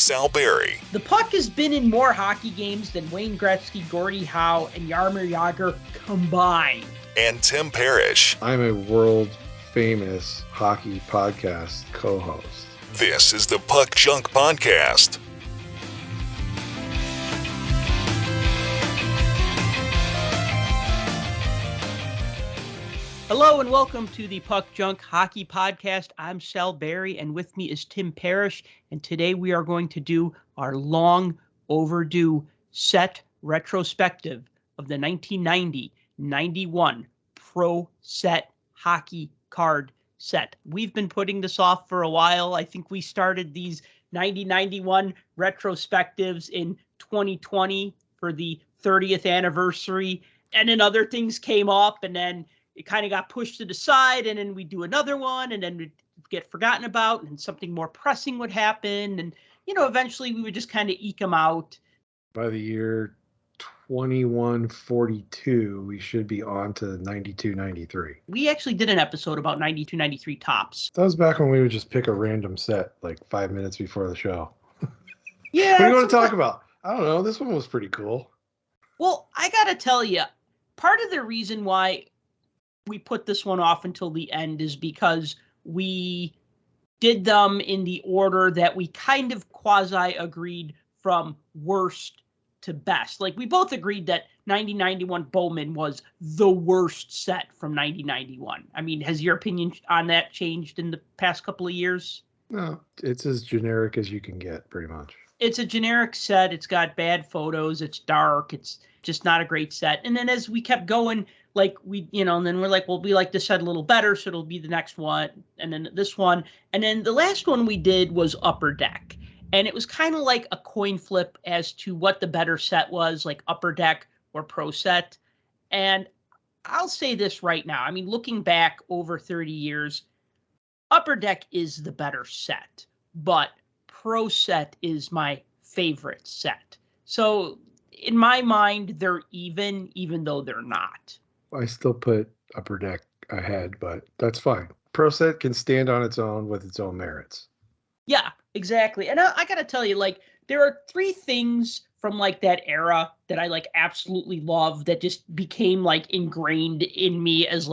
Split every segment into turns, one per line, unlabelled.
Sal Berry.
The puck has been in more hockey games than Wayne Gretzky, Gordie Howe, and Jaromir Jagr combined.
And Tim Parish.
I'm a world-famous hockey podcast co-host.
This is the Puck Junk Podcast.
Hello and welcome to the Puck Junk Hockey Podcast. I'm Sal Berry and with me is Tim Parish. And today we are going to do our long overdue set retrospective of the 1990-91 Pro Set Hockey Card Set. We've been putting this off for a while. I think we started these 90-91 retrospectives in 2020 for the 30th anniversary. And then other things came up and then it kind of got pushed to the side, and then we do another one, and then we'd get forgotten about, and something more pressing would happen. And, eventually we would just kind of eke them out.
By the year 2142, we should be on to 92-93.
We actually did an episode about 92-93 tops.
That was back when we would just pick a random set like 5 minutes before the show.
Yeah.
What do you want to talk about? I don't know. This one was pretty cool.
Well, I got to tell you, part of the reason why we put this one off until the end is because we did them in the order that we kind of quasi-agreed from worst to best. Like, we both agreed that 90-91 Bowman was the worst set from 90-91. I mean, has your opinion on that changed in the past couple of years?
No, it's as generic as you can get, pretty much.
It's a generic set. It's got bad photos. It's dark. It's just not a great set. And then as we kept going, and then we're like, well, we like this set a little better, so it'll be the next one, and then this one. And then the last one we did was Upper Deck. And it was kind of like a coin flip as to what the better set was, like Upper Deck or Pro Set. And I'll say this right now. I mean, looking back over 30 years, Upper Deck is the better set, but Pro Set is my favorite set. So in my mind, they're even though they're not.
I still put Upper Deck ahead, but that's fine. Pro Set can stand on its own with its own merits.
Yeah, exactly. And I got to tell you, there are three things from, that era that I, absolutely love that just became, ingrained in me as,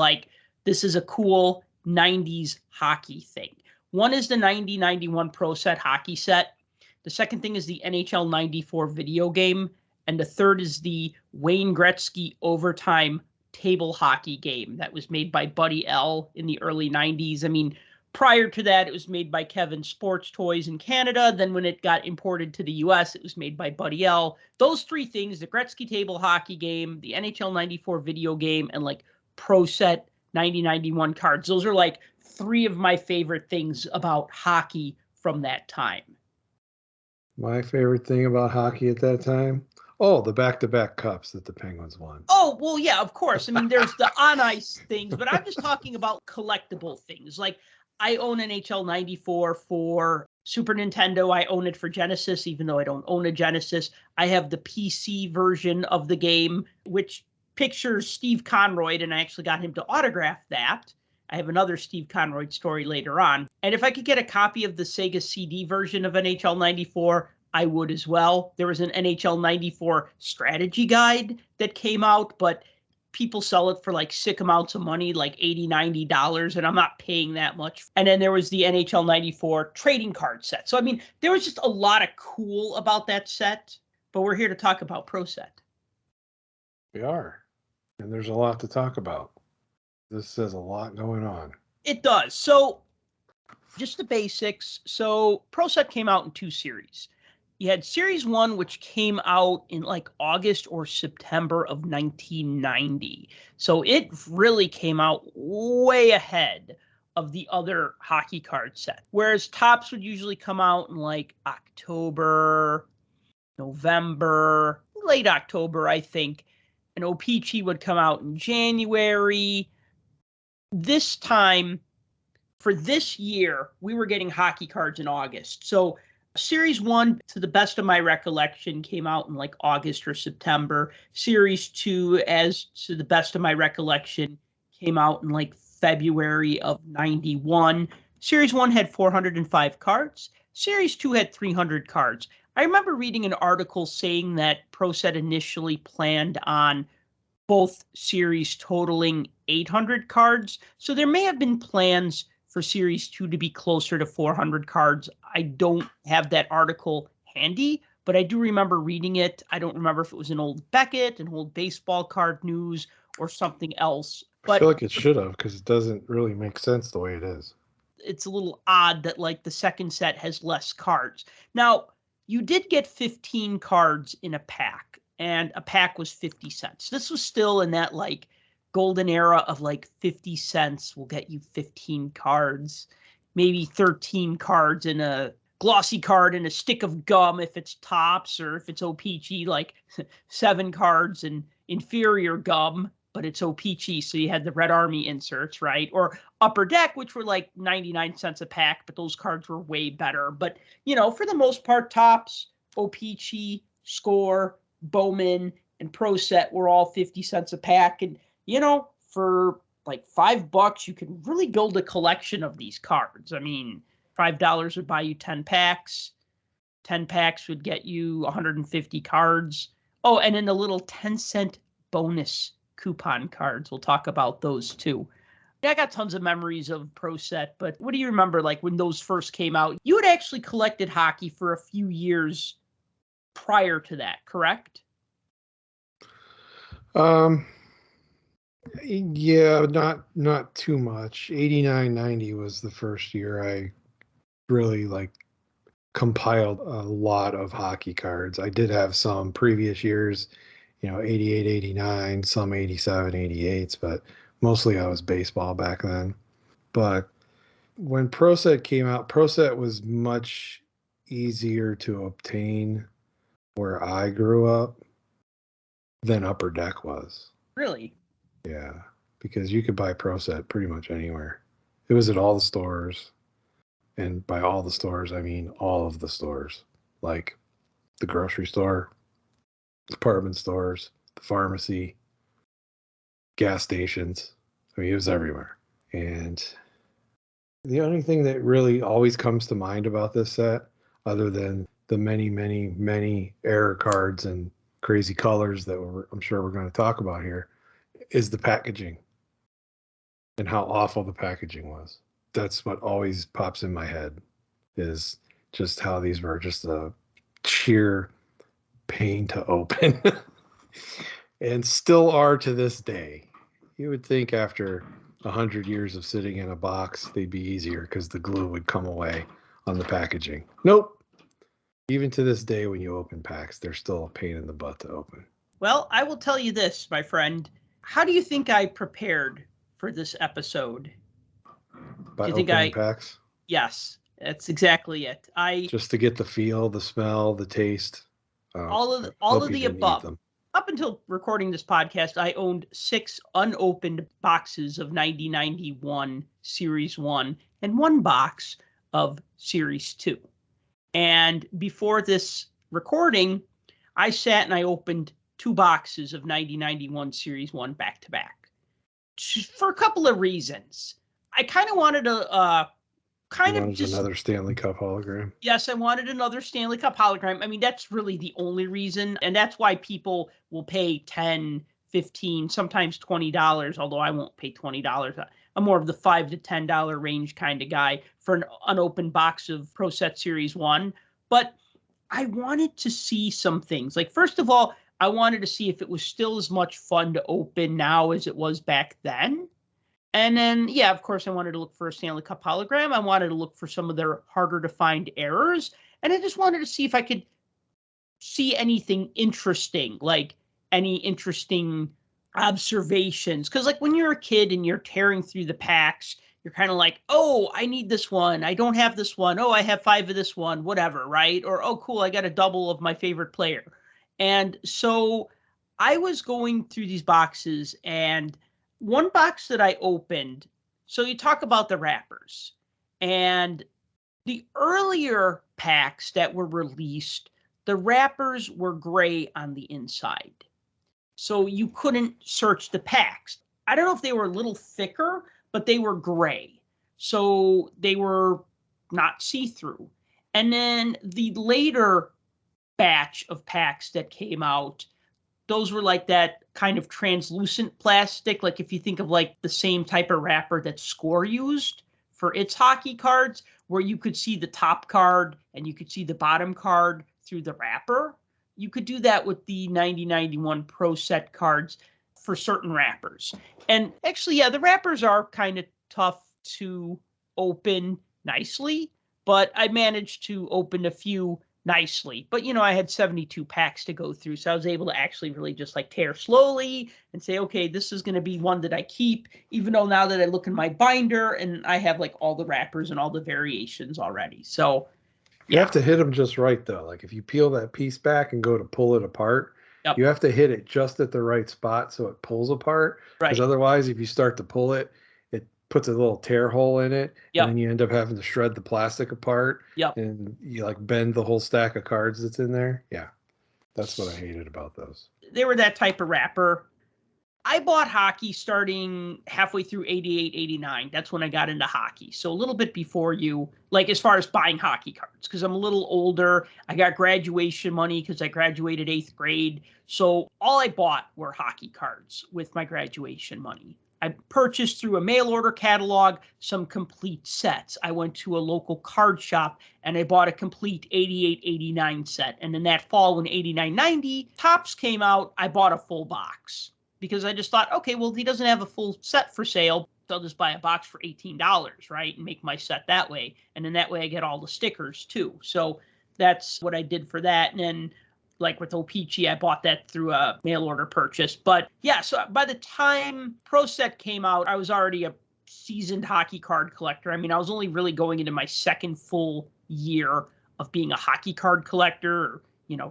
this is a cool 90s hockey thing. One is the 90-91 Pro Set hockey set. The second thing is the NHL 94 video game. And the third is the Wayne Gretzky Overtime table hockey game that was made by Buddy L in the early 90s. I mean, prior to that, it was made by Kevin Sports Toys in Canada. Then when it got imported to the US, it was made by Buddy L. Those three things, the Gretzky table hockey game, the NHL 94 video game, and Pro Set 90-91 cards. Those are three of my favorite things about hockey from that time.
My favorite thing about hockey at that time? Oh, the back-to-back cups that the Penguins won.
Oh, well, yeah, of course. I mean, there's the on-ice things, but I'm just talking about collectible things. I own NHL 94 for Super Nintendo. I own it for Genesis, even though I don't own a Genesis. I have the PC version of the game, which pictures Steve Conroy, and I actually got him to autograph that. I have another Steve Conroy story later on. And if I could get a copy of the Sega CD version of NHL 94, I would as well. There was an NHL 94 strategy guide that came out, but people sell it for sick amounts of money, $80, $90, and I'm not paying that much. And then there was the NHL 94 trading card set. So, I mean, there was just a lot of cool about that set, but we're here to talk about Pro Set.
We are. And there's a lot to talk about. This has a lot going on.
It does. So, just the basics. So, Pro Set came out in two series. You had Series 1, which came out in August or September of 1990. So it really came out way ahead of the other hockey card set. Whereas Topps would usually come out in October, November, late October, I think. And O-Pee-Chee would come out in January. This time, for this year, we were getting hockey cards in August. So Series 1, to the best of my recollection, came out in August or September. Series 2, as to the best of my recollection, came out in February of 91. Series 1 had 405 cards. Series 2 had 300 cards. I remember reading an article saying that Pro Set initially planned on both series totaling 800 cards. So there may have been plans for Series 2 to be closer to 400 cards. I don't have that article handy, but I do remember reading it. I don't remember if it was an old Beckett, an old baseball card news, or something else.
I feel
But
like it should have, because it doesn't really make sense the way it is.
it's a little odd that like the second set has less cards. Now, you did get 15 cards in a pack, and a pack was 50 cents. This was still in that like golden era of like 50 cents will get you 15 cards, maybe 13 cards in a glossy card and a stick of gum if it's tops, or if it's OPG, like 7 cards and inferior gum, but it's OPG, so you had the Red Army inserts, right? Or Upper Deck, which were like 99 cents a pack, but those cards were way better. But, you know, for the most part, tops, OPG, Score, Bowman, and Pro Set were all 50 cents a pack. And, you know, for like $5, you can really build a collection of these cards. I mean, $5 would buy you 10 packs. 10 packs would get you 150 cards. Oh, and then the little 10-cent bonus coupon cards. We'll talk about those too. I got tons of memories of Pro Set, but what do you remember, like when those first came out? You had actually collected hockey for a few years prior to that, correct?
Yeah, not too much. 89-90 was the first year I really like compiled a lot of hockey cards. I did have some previous years, 88, 89, some 87, 88s, but mostly I was baseball back then. But when Pro Set came out, Pro Set was much easier to obtain where I grew up than Upper Deck was.
Really?
Yeah, because you could buy Pro Set pretty much anywhere. It was at all the stores. And by all the stores, I mean all of the stores, like the grocery store, department stores, the pharmacy, gas stations. I mean, it was everywhere. And the only thing that really always comes to mind about this set, other than the many, many, many error cards and crazy colors that I'm sure we're going to talk about here, is the packaging and how awful the packaging was. That's what always pops in my head, is just how these were just a sheer pain to open and still are to this day. You would think after 100 years of sitting in a box, they'd be easier because the glue would come away on the packaging. Nope. Even to this day, when you open packs, they're still a pain in the butt to open.
Well, I will tell you this, my friend. How do you think I prepared for this episode?
By
do you think
opening packs?
Yes, that's exactly it.
Just to get the feel, the smell, the taste.
All of the above. Up until recording this podcast, I owned 6 unopened boxes of 9091 Series 1 and 1 box of Series 2. And before this recording, I sat and I opened 2 boxes of 9091 Series 1 back to back for a couple of reasons. I kind of wanted to
another Stanley Cup hologram.
Yes, I wanted another Stanley Cup hologram. I mean, that's really the only reason. And that's why people will pay $10, $15, sometimes $20, although I won't pay $20. I'm more of the $5 to $10 range kind of guy for an unopened box of Pro Set Series 1. But I wanted to see some things. Like, first of all, I wanted to see if it was still as much fun to open now as it was back then. And then, yeah, of course, I wanted to look for a Stanley Cup hologram. I wanted to look for some of their harder to find errors. And I just wanted to see if I could see anything interesting, like any interesting observations. Because, like, when you're a kid and you're tearing through the packs, you're kind of like, oh, I need this one. I don't have this one. Oh, I have 5 of this one, whatever, right? Or, oh, cool, I got a double of my favorite player. And so I was going through these boxes, and one box that I opened, so you talk about the wrappers, and the earlier packs that were released, the wrappers were gray on the inside. So you couldn't search the packs. I don't know if they were a little thicker, but they were gray. so they were not see-through. And then the later batch of packs that came out, those were like that kind of translucent plastic. Like if you think of like the same type of wrapper that Score used for its hockey cards, where you could see the top card and you could see the bottom card through the wrapper. You could do that with the 9091 Pro Set cards for certain wrappers. And actually, yeah, the wrappers are kind of tough to open nicely, but I managed to open a few nicely. But, I had 72 packs to go through, so I was able to actually really just like tear slowly and say, okay, this is going to be one that I keep, even though now that I look in my binder and I have like all the wrappers and all the variations already. So
you have to hit them just right, though. Like if you peel that piece back and go to pull it apart,
Yep.
You have to hit it just at the right spot so it pulls apart. Because otherwise, if you start to pull it, it puts a little tear hole in it, and then you end up having to shred the plastic apart. And you like bend the whole stack of cards that's in there. Yeah, that's what I hated about those.
They were that type of wrapper. I bought hockey starting halfway through 88, 89. That's when I got into hockey. So a little bit before you, like as far as buying hockey cards, because I'm a little older. I got graduation money because I graduated 8th grade. So all I bought were hockey cards with my graduation money. I purchased through a mail order catalog some complete sets. I went to a local card shop and I bought a complete 88, 89 set. And in that fall when 89, 90 Topps came out, I bought a full box. Because I just thought, okay, well, he doesn't have a full set for sale. So I'll just buy a box for $18, right? And make my set that way. And then that way I get all the stickers too. So that's what I did for that. And then like with O-Pee-Chee, I bought that through a mail order purchase. But yeah, so by the time Pro Set came out, I was already a seasoned hockey card collector. I mean, I was only really going into my second full year of being a hockey card collector, or,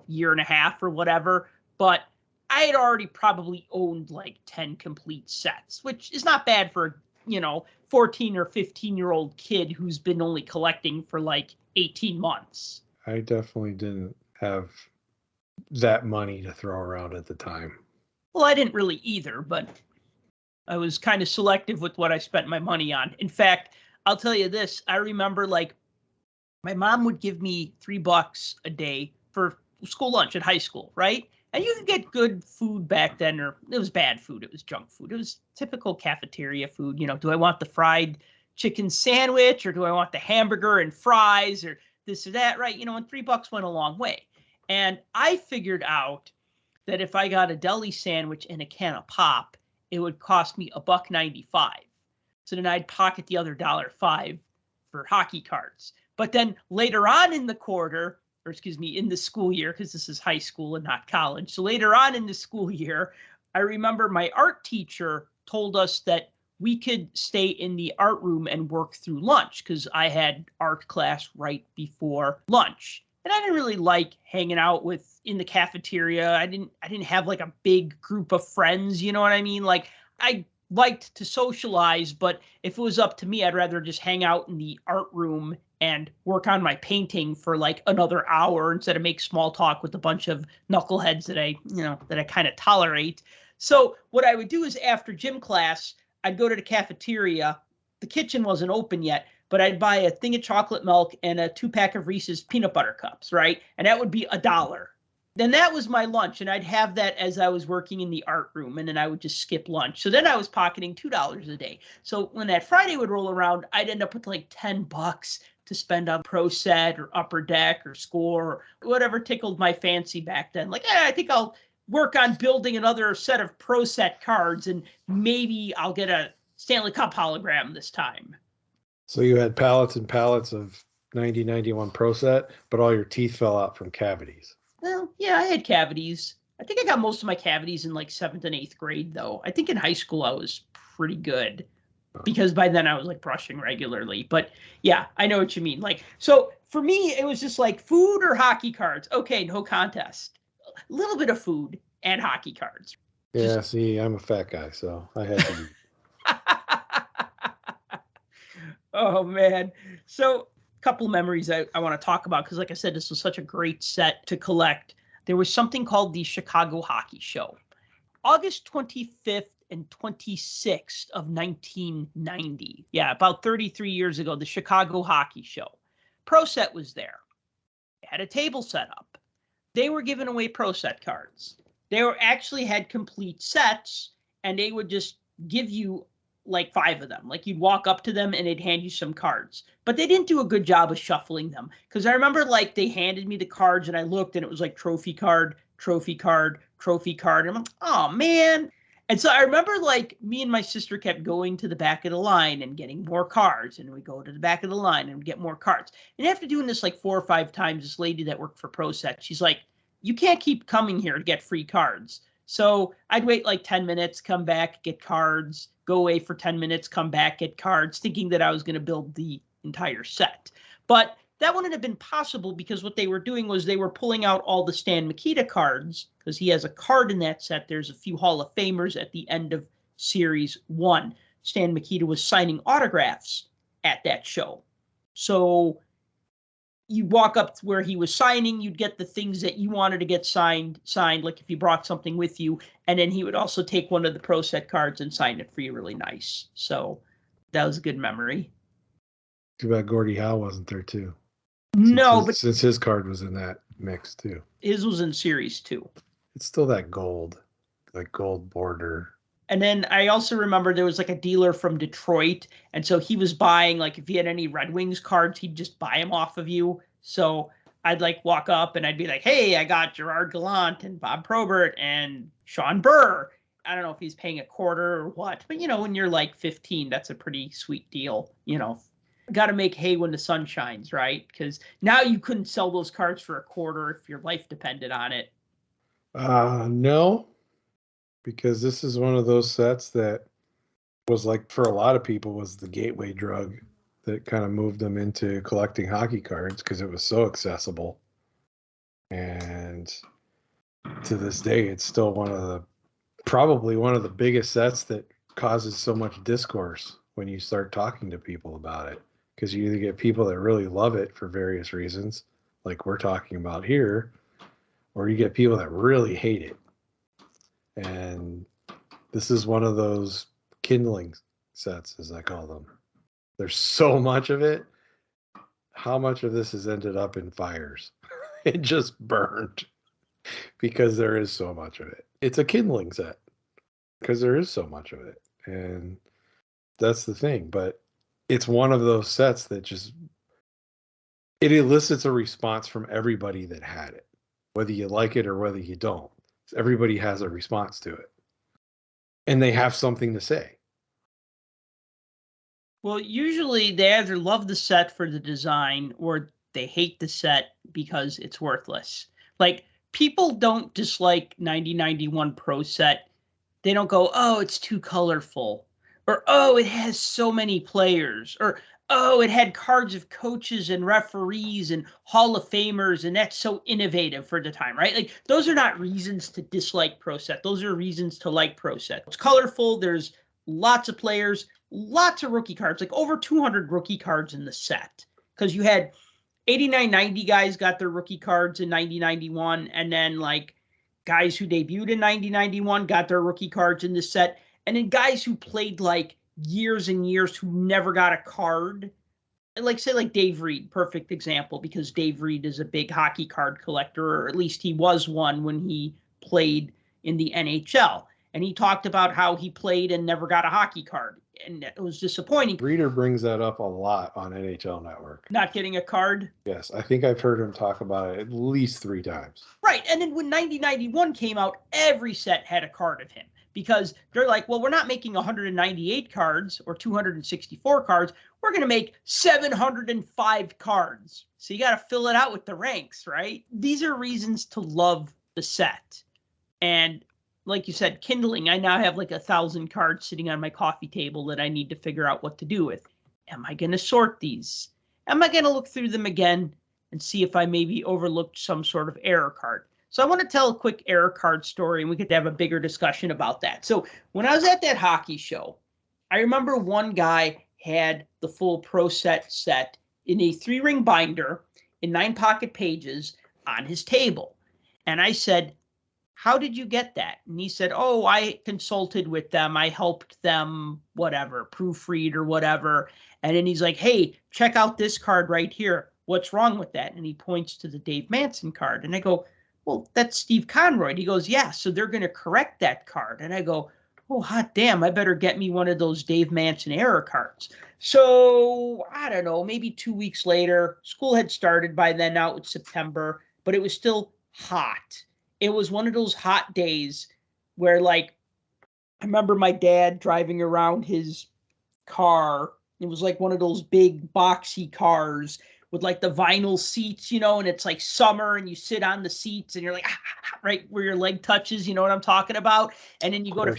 year and a half or whatever. But I had already probably owned like 10 complete sets, which is not bad for, 14 or 15-year-old kid who's been only collecting for like 18 months.
I definitely didn't have that money to throw around at the time.
Well, I didn't really either, but I was kind of selective with what I spent my money on. In fact, I'll tell you this. I remember like my mom would give me $3 a day for school lunch at high school, right? And you could get good food back then, or it was bad food. It was junk food. It was typical cafeteria food. Do I want the fried chicken sandwich, or do I want the hamburger and fries, or this or that, right? And $3 went a long way. And I figured out that if I got a deli sandwich and a can of pop, it would cost me $1.95. So then I'd pocket the other $1.05 for hockey cards. But then later on in the quarter, in the school year, because this is high school and not college. So later on in the school year, I remember my art teacher told us that we could stay in the art room and work through lunch, because I had art class right before lunch. And I didn't really like hanging out in the cafeteria. I didn't have like a big group of friends, you know what I mean? Like I liked to socialize, but if it was up to me, I'd rather just hang out in the art room and work on my painting for like another hour instead of make small talk with a bunch of knuckleheads that I kind of tolerate. So what I would do is after gym class, I'd go to the cafeteria. The kitchen wasn't open yet, but I'd buy a thing of chocolate milk and a 2-pack of Reese's peanut butter cups, right? And that would be $1. Then that was my lunch, and I'd have that as I was working in the art room, and then I would just skip lunch. So then I was pocketing $2 a day. So when that Friday would roll around, I'd end up with like $10 to spend on Pro Set or Upper Deck or Score or whatever tickled my fancy back then. Like, I think I'll work on building another set of Pro Set cards, and maybe I'll get a Stanley Cup hologram this time.
So you had pallets and pallets of 9091 Pro Set, but all your teeth fell out from cavities.
Well, yeah, I had cavities. I think I got most of my cavities in like 7th and 8th grade, though. I think in high school I was pretty good, because by then I was like brushing regularly. But yeah, I know what you mean. Like, so for me, it was just like food or hockey cards. Okay, no contest. A little bit of food and hockey cards.
Yeah, see, I'm a fat guy, so I had to eat.
Oh, man. So couple memories I want to talk about, because like I said, this was such a great set to collect. There was something called the Chicago Hockey Show. August 25th and 26th of 1990. Yeah, about 33 years ago, the Chicago Hockey Show. Pro Set was there. They had a table set up. They were giving away Pro Set cards. They were actually had complete sets, and they would just give you like 5 of them. Like you'd walk up to them and they'd hand you some cards. But they didn't do a good job of shuffling them. Because I remember like they handed me the cards and I looked and it was like trophy card, trophy card, trophy card. And I'm like, oh man. And so I remember like me and my sister kept going to the back of the line and getting more cards. And we go to the back of the line and get more cards. And after doing this like 4 or 5 times, this lady that worked for Pro Set, she's like, you can't keep coming here to get free cards. So I'd wait like 10 minutes, come back, get cards, go away for 10 minutes, come back, get cards, thinking that I was going to build the entire set. But that wouldn't have been possible because what they were doing was they were pulling out all the Stan Mikita cards because he has a card in that set. There's a few Hall of Famers at the end of Series 1. Stan Mikita was signing autographs at that show. So you walk up to where he was signing, you'd get the things that you wanted to get signed, like if you brought something with you, and then he would also take one of the Pro Set cards and sign it for you really nice. So that was a good memory.
Too bad Gordie Howe wasn't there too. Since his card was in that mix too.
His was in Series 2.
It's still that gold, like gold border.
And then I also remember there was like a dealer from Detroit. And so he was buying, like if he had any Red Wings cards, he'd just buy them off of you. So I'd like walk up and I'd be like, hey, I got Gerard Gallant and Bob Probert and Sean Burr. I don't know if he's paying a quarter or what. But, you know, when you're like 15, that's a pretty sweet deal. You know, got to make hay when the sun shines, right? Because now you couldn't sell those cards for a quarter if your life depended on it.
No. Because this is one of those sets that was like, for a lot of people, was the gateway drug that kind of moved them into collecting hockey cards because it was so accessible. And to this day, it's still probably one of the biggest sets that causes so much discourse when you start talking to people about it. Because you either get people that really love it for various reasons, like we're talking about here, or you get people that really hate it. And this is one of those kindling sets, as I call them. There's so much of it. How much of this has ended up in fires? It just burned because there is so much of it. It's a kindling set because there is so much of it. And that's the thing. But it's one of those sets that it elicits a response from everybody that had it, whether you like it or whether you don't. Everybody has a response to it. And they have something to say.
Well, usually they either love the set for the design or they hate the set because it's worthless. Like, people don't dislike 9091 Pro Set. They don't go, oh, it's too colorful. Or, oh, it has so many players. Or, oh, it had cards of coaches and referees and Hall of Famers, and that's so innovative for the time, right? Like, those are not reasons to dislike Pro Set. Those are reasons to like Pro Set. It's colorful. There's lots of players, lots of rookie cards, like over 200 rookie cards in the set. Because you had 89-90 guys got their rookie cards in 90-91, and then, like, guys who debuted in 90-91 got their rookie cards in the set, and then guys who played, like, years and years who never got a card. Like, say, like Dave Reed, perfect example, because Dave Reed is a big hockey card collector, or at least he was one when he played in the NHL. And he talked about how he played and never got a hockey card. And it was disappointing.
Reader brings that up a lot on NHL Network.
Not getting a card?
Yes, I think I've heard him talk about it at least 3 times.
Right, and then when 9091 came out, every set had a card of him. Because they're like, well, we're not making 198 cards or 264 cards. We're going to make 705 cards. So you got to fill it out with the ranks, right? These are reasons to love the set. And like you said, kindling, I now have like 1,000 cards sitting on my coffee table that I need to figure out what to do with. Am I going to sort these? Am I going to look through them again and see if I maybe overlooked some sort of error card? So I want to tell a quick error card story, and we could have a bigger discussion about that. So when I was at that hockey show, I remember one guy had the full Pro Set in a 3-ring binder in 9 pocket pages on his table. And I said, how did you get that? And he said, oh, I consulted with them. I helped them, whatever, proofread or whatever. And then he's like, hey, check out this card right here. What's wrong with that? And he points to the Dave Manson card. And I go, well, that's Steve Conroy. And he goes, yeah, so they're going to correct that card. And I go, oh, hot damn, I better get me one of those Dave Manson error cards. So, I don't know, maybe 2 weeks later, school had started by then. Now it's September, but it was still hot. It was one of those hot days where, like, I remember my dad driving around his car. It was like one of those big boxy cars with like the vinyl seats, and it's like summer and you sit on the seats and you're like, right where your leg touches, you know what I'm talking about? And then you go to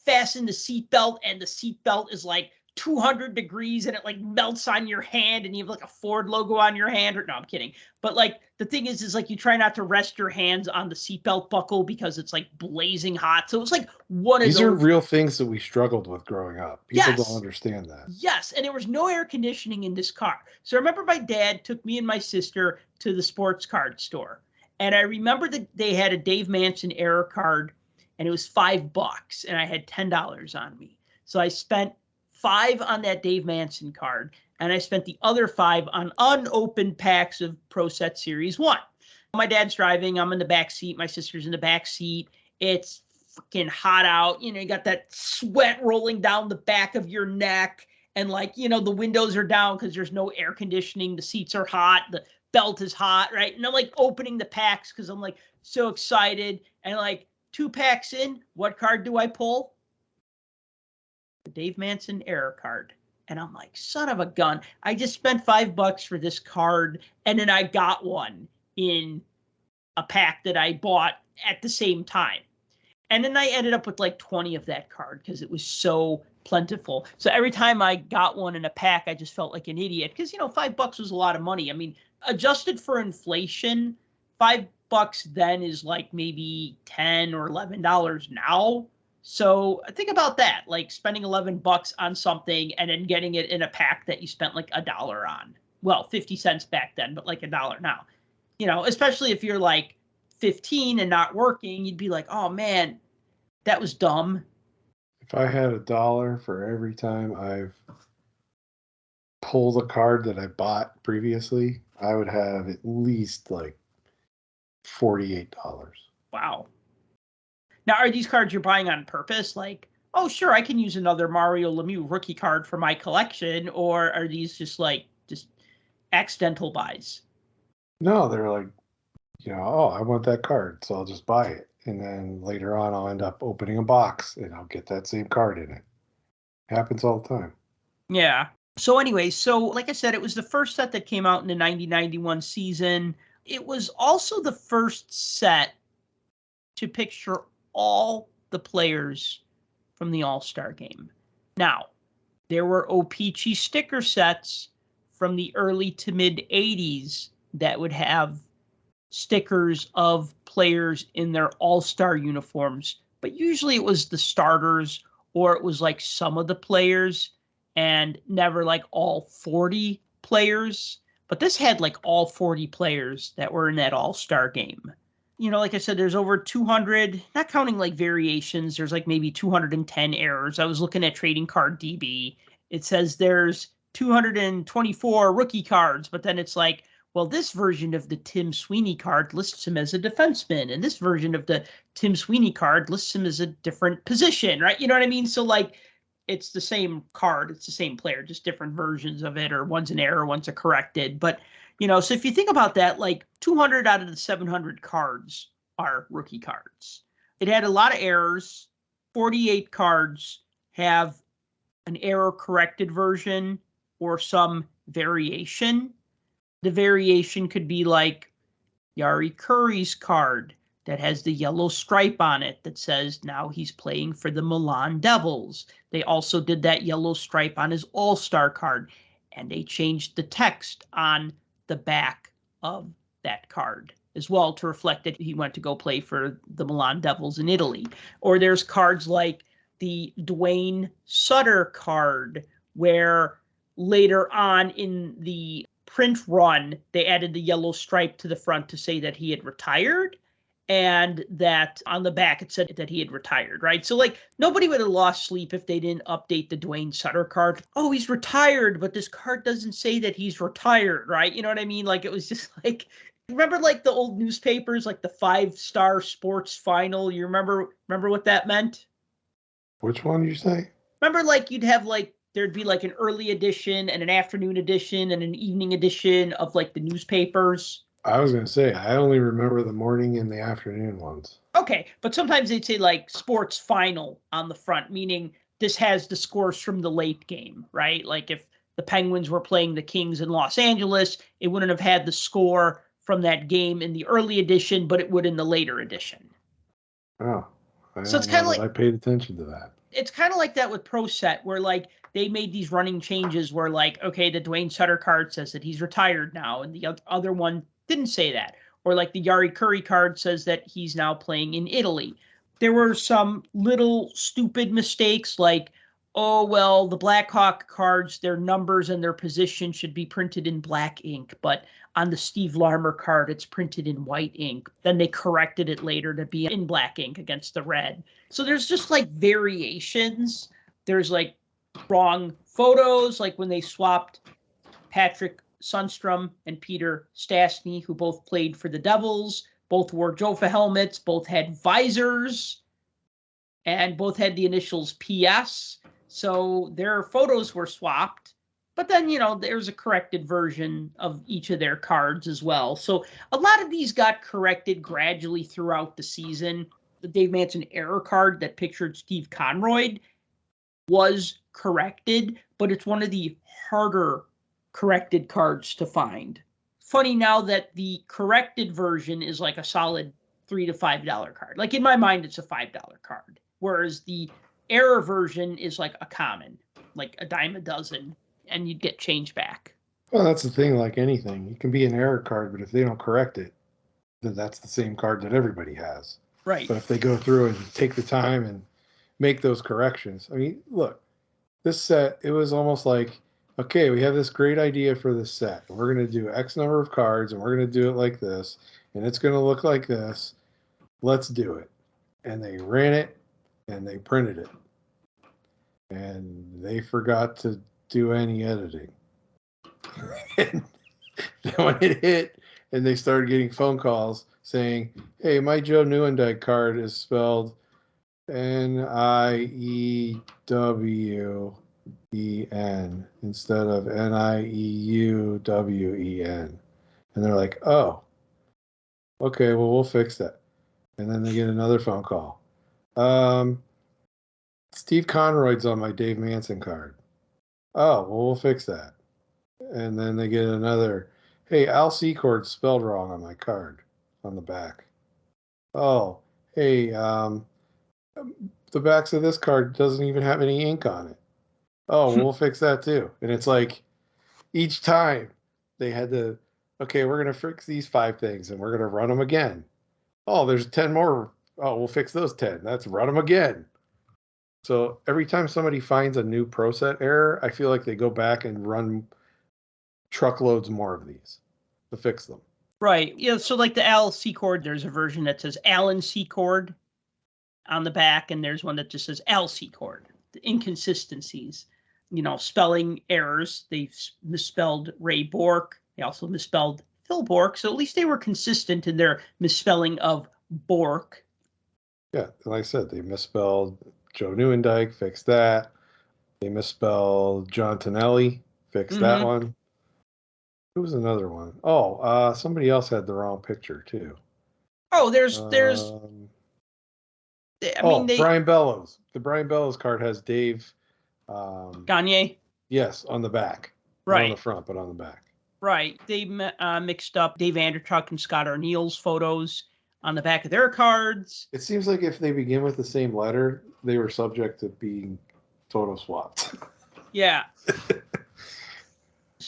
fasten the seatbelt and the seatbelt is like 200 degrees and it like melts on your hand and you have like a Ford logo on your hand. No, I'm kidding. But like the thing is like you try not to rest your hands on the seatbelt buckle because it's like blazing hot. So it was like one of those.
These are real things that we struggled with growing up. People
Yes.
don't understand that.
Yes, and there was no air conditioning in this car. So I remember my dad took me and my sister to the sports card store. And I remember that they had a Dave Manson error card and it was $5 and I had $10 on me. So I spent $5 on that Dave Manson card and I spent the other $5 on unopened packs of Pro Set Series 1. My dad's driving, I'm in the back seat, my sister's in the back seat. It's freaking hot out. You got that sweat rolling down the back of your neck and like, the windows are down because there's no air conditioning. The seats are hot. The belt is hot, right? And I'm like opening the packs because I'm like so excited. And like 2 packs in, what card do I pull? The Dave Manson error card. And I'm like, son of a gun. I just spent $5 for this card. And then I got one in a pack that I bought at the same time. And then I ended up with like 20 of that card because it was so plentiful. So every time I got one in a pack, I just felt like an idiot because, $5 was a lot of money. I mean, adjusted for inflation, $5 then is like maybe $10 or $11 now. So think about that, like spending $11 on something and then getting it in a pack that you spent like $1 on. Well, 50 cents back then, but like $1 now. Especially if you're like 15 and not working, you'd be like, oh man, that was dumb.
If I had $1 for every time I've pulled a card that I bought previously, I would have at least like $48.
Wow. Now, are these cards you're buying on purpose? Like, oh, sure, I can use another Mario Lemieux rookie card for my collection, or are these just accidental buys?
No, they're like, oh, I want that card, so I'll just buy it. And then later on, I'll end up opening a box and I'll get that same card in it. Happens all the time.
Yeah. So anyway, like I said, it was the first set that came out in the 90-91 season. It was also the first set to picture all the players from the All-Star game. Now, there were O-Pee-Chee sticker sets from the early to mid 80s that would have stickers of players in their all-star uniforms, but usually it was the starters or it was like some of the players and never like all 40 players. But this had like all 40 players that were in that all-star game. Like I said, there's over 200, not counting like variations, there's like maybe 210 errors. I was looking at Trading Card DB. It says there's 224 rookie cards, but then it's like, well, this version of the Tim Sweeney card lists him as a defenseman, and this version of the Tim Sweeney card lists him as a different position, right? You know what I mean? So, like, it's the same card, it's the same player, just different versions of it, or one's an error, one's a corrected. But, so if you think about that, like 200 out of the 700 cards are rookie cards. It had a lot of errors. 48 cards have an error-corrected version or some variation. The variation could be like Yari Curry's card that has the yellow stripe on it that says now he's playing for the Milan Devils. They also did that yellow stripe on his All-Star card, and they changed the text on the back of that card as well to reflect that he went to go play for the Milan Devils in Italy. Or there's cards like the Dwayne Sutter card where later on in the print run, they added the yellow stripe to the front to say that he had retired. and that on the back it said that he had retired, right? So like nobody would have lost sleep if they didn't update the Dwayne Sutter card. Oh, he's retired, but this card doesn't say that he's retired, right? You know what I mean? Like it was just like, remember like the old newspapers, like the 5-star sports final? You remember what that meant?
Which one did you say?
Remember like you'd have like, there'd be like an early edition and an afternoon edition and an evening edition of like the newspapers.
I was going to say, I only remember the morning and the afternoon ones.
Okay, but sometimes they'd say like sports final on the front, meaning this has the scores from the late game, right? Like if the Penguins were playing the Kings in Los Angeles, it wouldn't have had the score from that game in the early edition, but it would in the later edition.
Oh,
So it's kind of like,
I paid attention to that.
It's kind of like that with Pro Set, where like they made these running changes where like, okay, the Dwayne Sutter card says that he's retired now, and the other one didn't say that. Or like the Yari Curry card says that he's now playing in Italy. There were some little stupid mistakes like, oh, well, the Blackhawk cards, their numbers and their position should be printed in black ink, but on the Steve Larmer card, it's printed in white ink. Then they corrected it later to be in black ink against the red. So there's just like variations. There's like wrong photos, like when they swapped Patrick Sundstrom and Peter Stastny, who both played for the Devils, both wore Jofa helmets, both had visors, and both had the initials PS. So their photos were swapped. But then, you know, there's a corrected version of each of their cards as well. So a lot of these got corrected gradually throughout the season. The Dave Manson error card that pictured Steve Conroy was corrected, but it's one of the harder corrected cards to find. Funny now that the corrected version is like a solid $3 to $5 card. Like in my mind, it's a $5 card, whereas the error version is like a common, like a dime a dozen, and you'd get change back.
Well, that's the thing, like anything. It can be an error card, but if they don't correct it, then that's the same card that everybody has.
Right.
But if they go through and take the time and make those corrections, I mean, look, this set, it was almost like, okay, we have this great idea for this set. We're going to do X number of cards, and we're going to do it like this, and it's going to look like this. Let's do it. And they ran it, and they printed it. And they forgot to do any editing. And then when it hit, and they started getting phone calls saying, hey, my Joe Nieuwendyk card is spelled Niewen instead of Nieuwen. And they're like, oh, okay, well, we'll fix that. And then they get another phone call. Steve Conroy's on my Dave Manson card. Oh, well, we'll fix that. And then they get another, hey, Al Secord's spelled wrong on my card on the back. Oh, hey, the backs of this card doesn't even have any ink on it. Oh, we'll fix that too. And it's like each time they had to, okay, we're going to fix these 5 things and we're going to run them again. Oh, there's 10 more. Oh, we'll fix those 10. Let's run them again. So every time somebody finds a new Pro Set error, I feel like they go back and run truckloads more of these to fix them.
Right. Yeah. So like the Al Secord, there's a version that says Alan Secord on the back, and there's one that just says Al Secord. The inconsistencies, you know, spelling errors. They misspelled Ray Bork. They also misspelled Phil Bork. So at least they were consistent in their misspelling of Bork.
Yeah. Like I said, they misspelled Joe Nieuwendyk, fixed that. They misspelled John Tonelli, fixed that one. Who was another one? Oh, somebody else had the wrong picture too.
Oh, there's
Brian Bellows. The Brian Bellows card has Dave
Gagne.
Yes, on the back.
Right.
Not on the front, but on the back.
Right. They mixed up Dave Anderchuk and Scott Arneal's photos on the back of their cards.
It seems like if they begin with the same letter, they were subject to being photo swapped.
Yeah.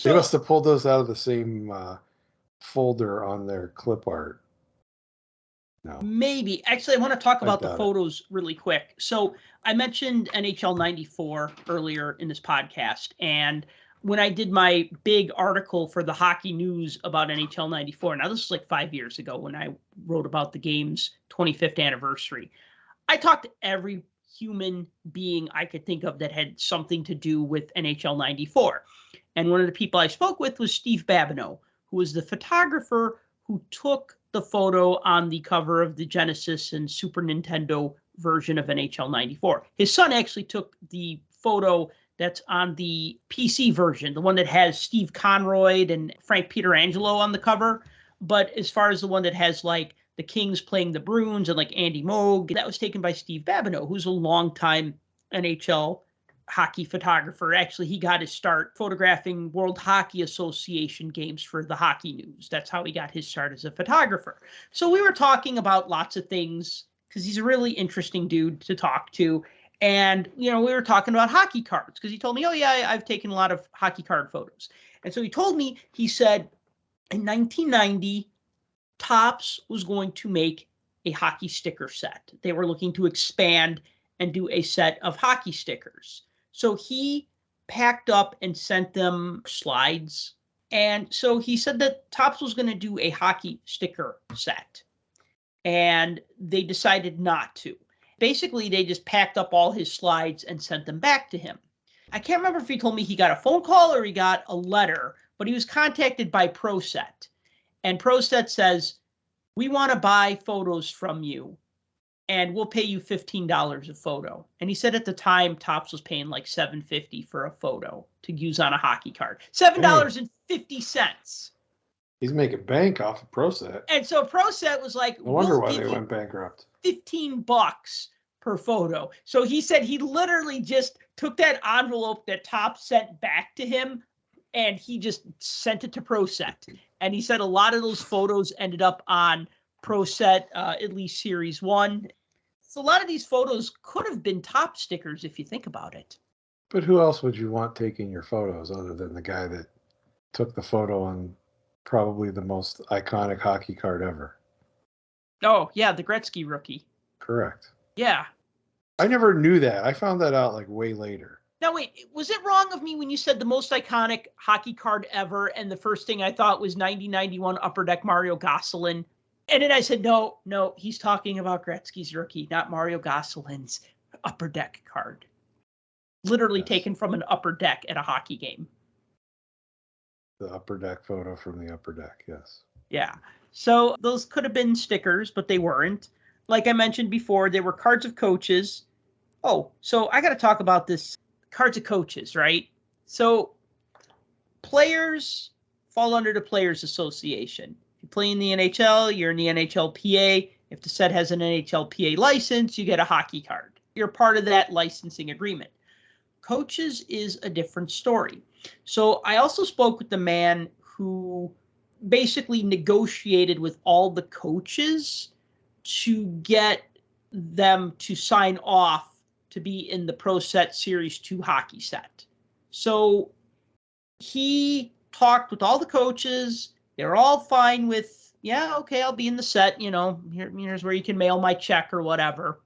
They must have pulled those out of the same folder on their clip art. No.
Maybe. Actually, I want to talk about the
doubt
photos really quick. So I mentioned NHL 94 earlier in this podcast, and when I did my big article for the Hockey News about NHL 94, now this was like 5 years ago when I wrote about the game's 25th anniversary, I talked to every human being I could think of that had something to do with NHL 94. And one of the people I spoke with was Steve Babineau, who was the photographer who took the photo on the cover of the Genesis and Super Nintendo version of NHL 94. His son actually took the photo that's on the PC version, the one that has Steve Conroy and Frank Pietrangelo on the cover. But as far as the one that has like the Kings playing the Bruins and like Andy Moog, that was taken by Steve Babineau, who's a longtime NHL hockey photographer. Actually, he got his start photographing World Hockey Association games for the Hockey News. That's how he got his start as a photographer. So we were talking about lots of things because he's a really interesting dude to talk to. And, we were talking about hockey cards because he told me, oh, yeah, I've taken a lot of hockey card photos. And so he told me, he said, in 1990, Topps was going to make a hockey sticker set. They were looking to expand and do a set of hockey stickers. So he packed up and sent them slides. And so he said that Topps was going to do a hockey sticker set. And they decided not to. Basically, they just packed up all his slides and sent them back to him. I can't remember if he told me he got a phone call or he got a letter, but he was contacted by ProSet. And ProSet says, we want to buy photos from you, and we'll pay you $15 a photo. And he said at the time, Topps was paying like $7.50 for a photo to use on a hockey card. $7.50.
He's making bank off of ProSet.
And so ProSet was like,
no wonder why they went bankrupt.
$15 per photo. So he said he literally just took that envelope that Topps sent back to him and he just sent it to ProSet. And he said a lot of those photos ended up on ProSet, at least Series 1. So a lot of these photos could have been Topps stickers if you think about it.
But who else would you want taking your photos other than the guy that took the photo on probably the most iconic hockey card ever?
Oh, yeah, the Gretzky rookie.
Correct.
Yeah.
I never knew that. I found that out like way later.
Now, wait, was it wrong of me when you said the most iconic hockey card ever, and the first thing I thought was 90-91 Upper Deck Mario Gosselin? And then I said, no, he's talking about Gretzky's rookie, not Mario Gosselin's Upper Deck card. Literally taken from an Upper Deck at a hockey game.
The Upper Deck photo from the Upper Deck, yes.
Yeah. So those could have been stickers, but they weren't. Like I mentioned before, they were cards of coaches. Oh, so I got to talk about this. Cards of coaches, right? So players fall under the Players Association. If you play in the NHL, you're in the NHLPA. If the set has an NHLPA license, you get a hockey card. You're part of that licensing agreement. Coaches is a different story. So I also spoke with the man who basically negotiated with all the coaches to get them to sign off to be in the ProSet Series 2 hockey set. So he talked with all the coaches. They're all fine with, yeah, okay, I'll be in the set. Here's where you can mail my check or whatever.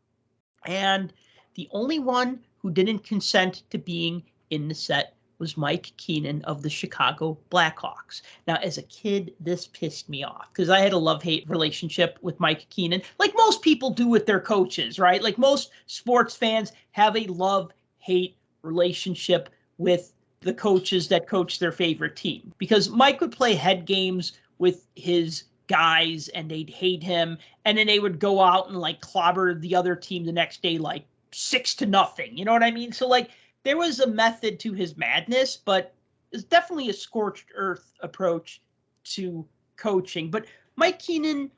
And the only one who didn't consent to being in the set was Mike Keenan of the Chicago Blackhawks. Now, as a kid, this pissed me off because I had a love-hate relationship with Mike Keenan, like most people do with their coaches, right? Like most sports fans have a love-hate relationship with the coaches that coach their favorite team, because Mike would play head games with his guys and they'd hate him, and then they would go out and like clobber the other team the next day like 6-0. You know what I mean? So like, there was a method to his madness, but it's definitely a scorched earth approach to coaching. But Mike Keenan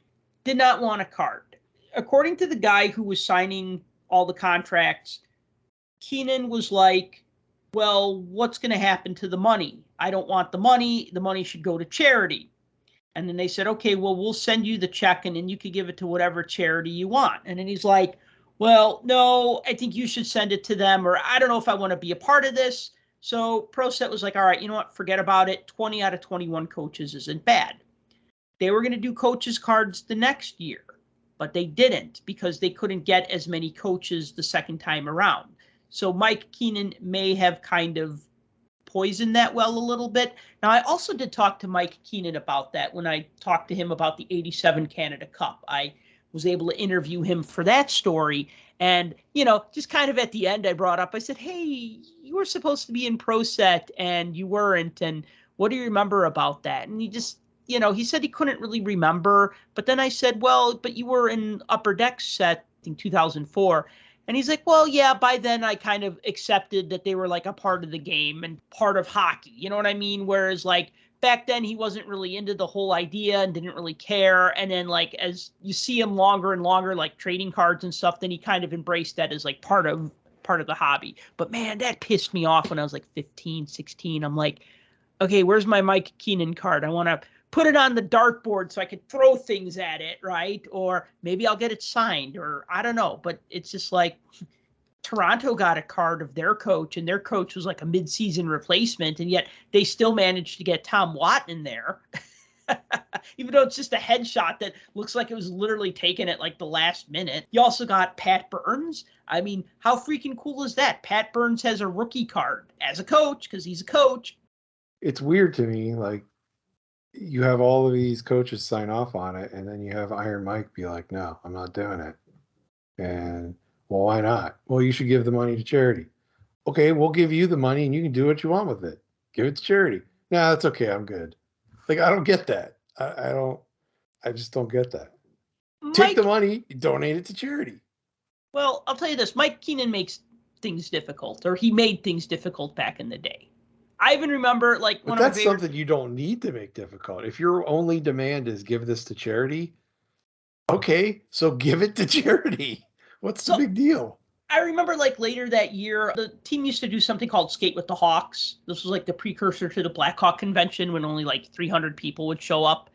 did not want a card. According to the guy who was signing all the contracts, Keenan was like, well, what's going to happen to the money? I don't want the money. The money should go to charity. And then they said, okay, well, we'll send you the check and then you could give it to whatever charity you want. And then he's like, well, no, I think you should send it to them, or I don't know if I want to be a part of this. So ProSet was like, all right, you know what? Forget about it. 20 out of 21 coaches isn't bad. They were going to do coaches cards the next year, but they didn't because they couldn't get as many coaches the second time around. So Mike Keenan may have kind of poison that well a little bit. Now, I also did talk to Mike Keenan about that when I talked to him about the 87 Canada Cup. I was able to interview him for that story. And, just kind of at the end, I brought up, I said, hey, you were supposed to be in Pro Set and you weren't. And what do you remember about that? And he just, he said he couldn't really remember. But then I said, well, but you were in Upper Deck Set in 2004. And he's like, well, yeah, by then I kind of accepted that they were like a part of the game and part of hockey. You know what I mean? Whereas like back then he wasn't really into the whole idea and didn't really care. And then like as you see him longer and longer, like trading cards and stuff, then he kind of embraced that as like part of the hobby. But man, that pissed me off when I was like 15, 16. I'm like, okay, where's my Mike Keenan card? I want to put it on the dartboard so I could throw things at it, right? Or maybe I'll get it signed, or I don't know. But it's just like Toronto got a card of their coach, and their coach was like a mid-season replacement, and yet they still managed to get Tom Watt in there, even though it's just a headshot that looks like it was literally taken at like the last minute. You also got Pat Burns. I mean, how freaking cool is that? Pat Burns has a rookie card as a coach because he's a coach.
It's weird to me, like, you have all of these coaches sign off on it, and then you have Iron Mike be like, no, I'm not doing it. And, well, why not? Well, you should give the money to charity. Okay, we'll give you the money, and you can do what you want with it. Give it to charity. No, that's okay. I'm good. Like, I don't get that. I just don't get that. Take the money, donate it to charity.
Well, I'll tell you this. Mike Keenan makes things difficult, or he made things difficult back in the day. I even remember, like,
but that's something you don't need to make difficult. If your only demand is give this to charity, okay, so give it to charity. What's the big deal?
I remember, like, later that year, the team used to do something called Skate with the Hawks. This was, like, the precursor to the Blackhawk convention when only, like, 300 people would show up.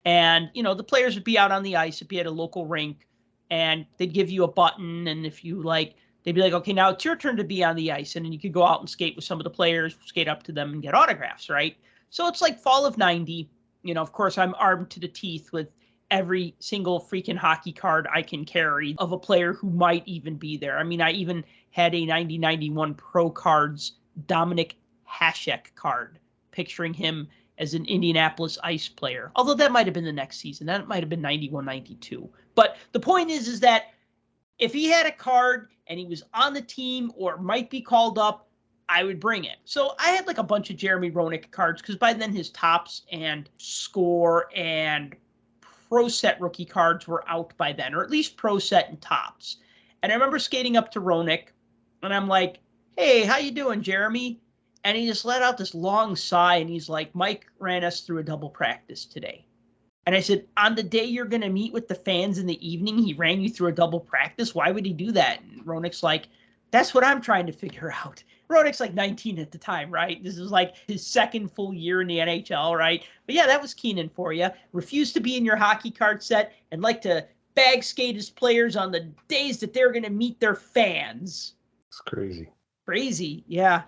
And, the players would be out on the ice. It'd be at a local rink. And they'd give you a button. And if you, like, they'd be like, okay, now it's your turn to be on the ice. And then you could go out and skate with some of the players, skate up to them and get autographs, right? So it's like fall of 90. Of course, I'm armed to the teeth with every single freaking hockey card I can carry of a player who might even be there. I mean, I even had a 90-91 Pro Cards Dominic Hasek card, picturing him as an Indianapolis Ice player. Although that might have been the next season. That might have been 91-92. But the point is that if he had a card and he was on the team or might be called up, I would bring it. So I had like a bunch of Jeremy Roenick cards because by then his Tops and Score and Pro Set rookie cards were out by then, or at least Pro Set and Tops. And I remember skating up to Roenick and I'm like, hey, how you doing, Jeremy? And he just let out this long sigh and he's like, Mike ran us through a double practice today. And I said, on the day you're going to meet with the fans in the evening, he ran you through a double practice? Why would he do that? And Roenick's like, that's what I'm trying to figure out. Roenick's like 19 at the time, right? This is like his second full year in the NHL, right? But yeah, that was Keenan for you. Refused to be in your hockey card set and like to bag skate his players on the days that they're going to meet their fans.
It's crazy.
Crazy, yeah.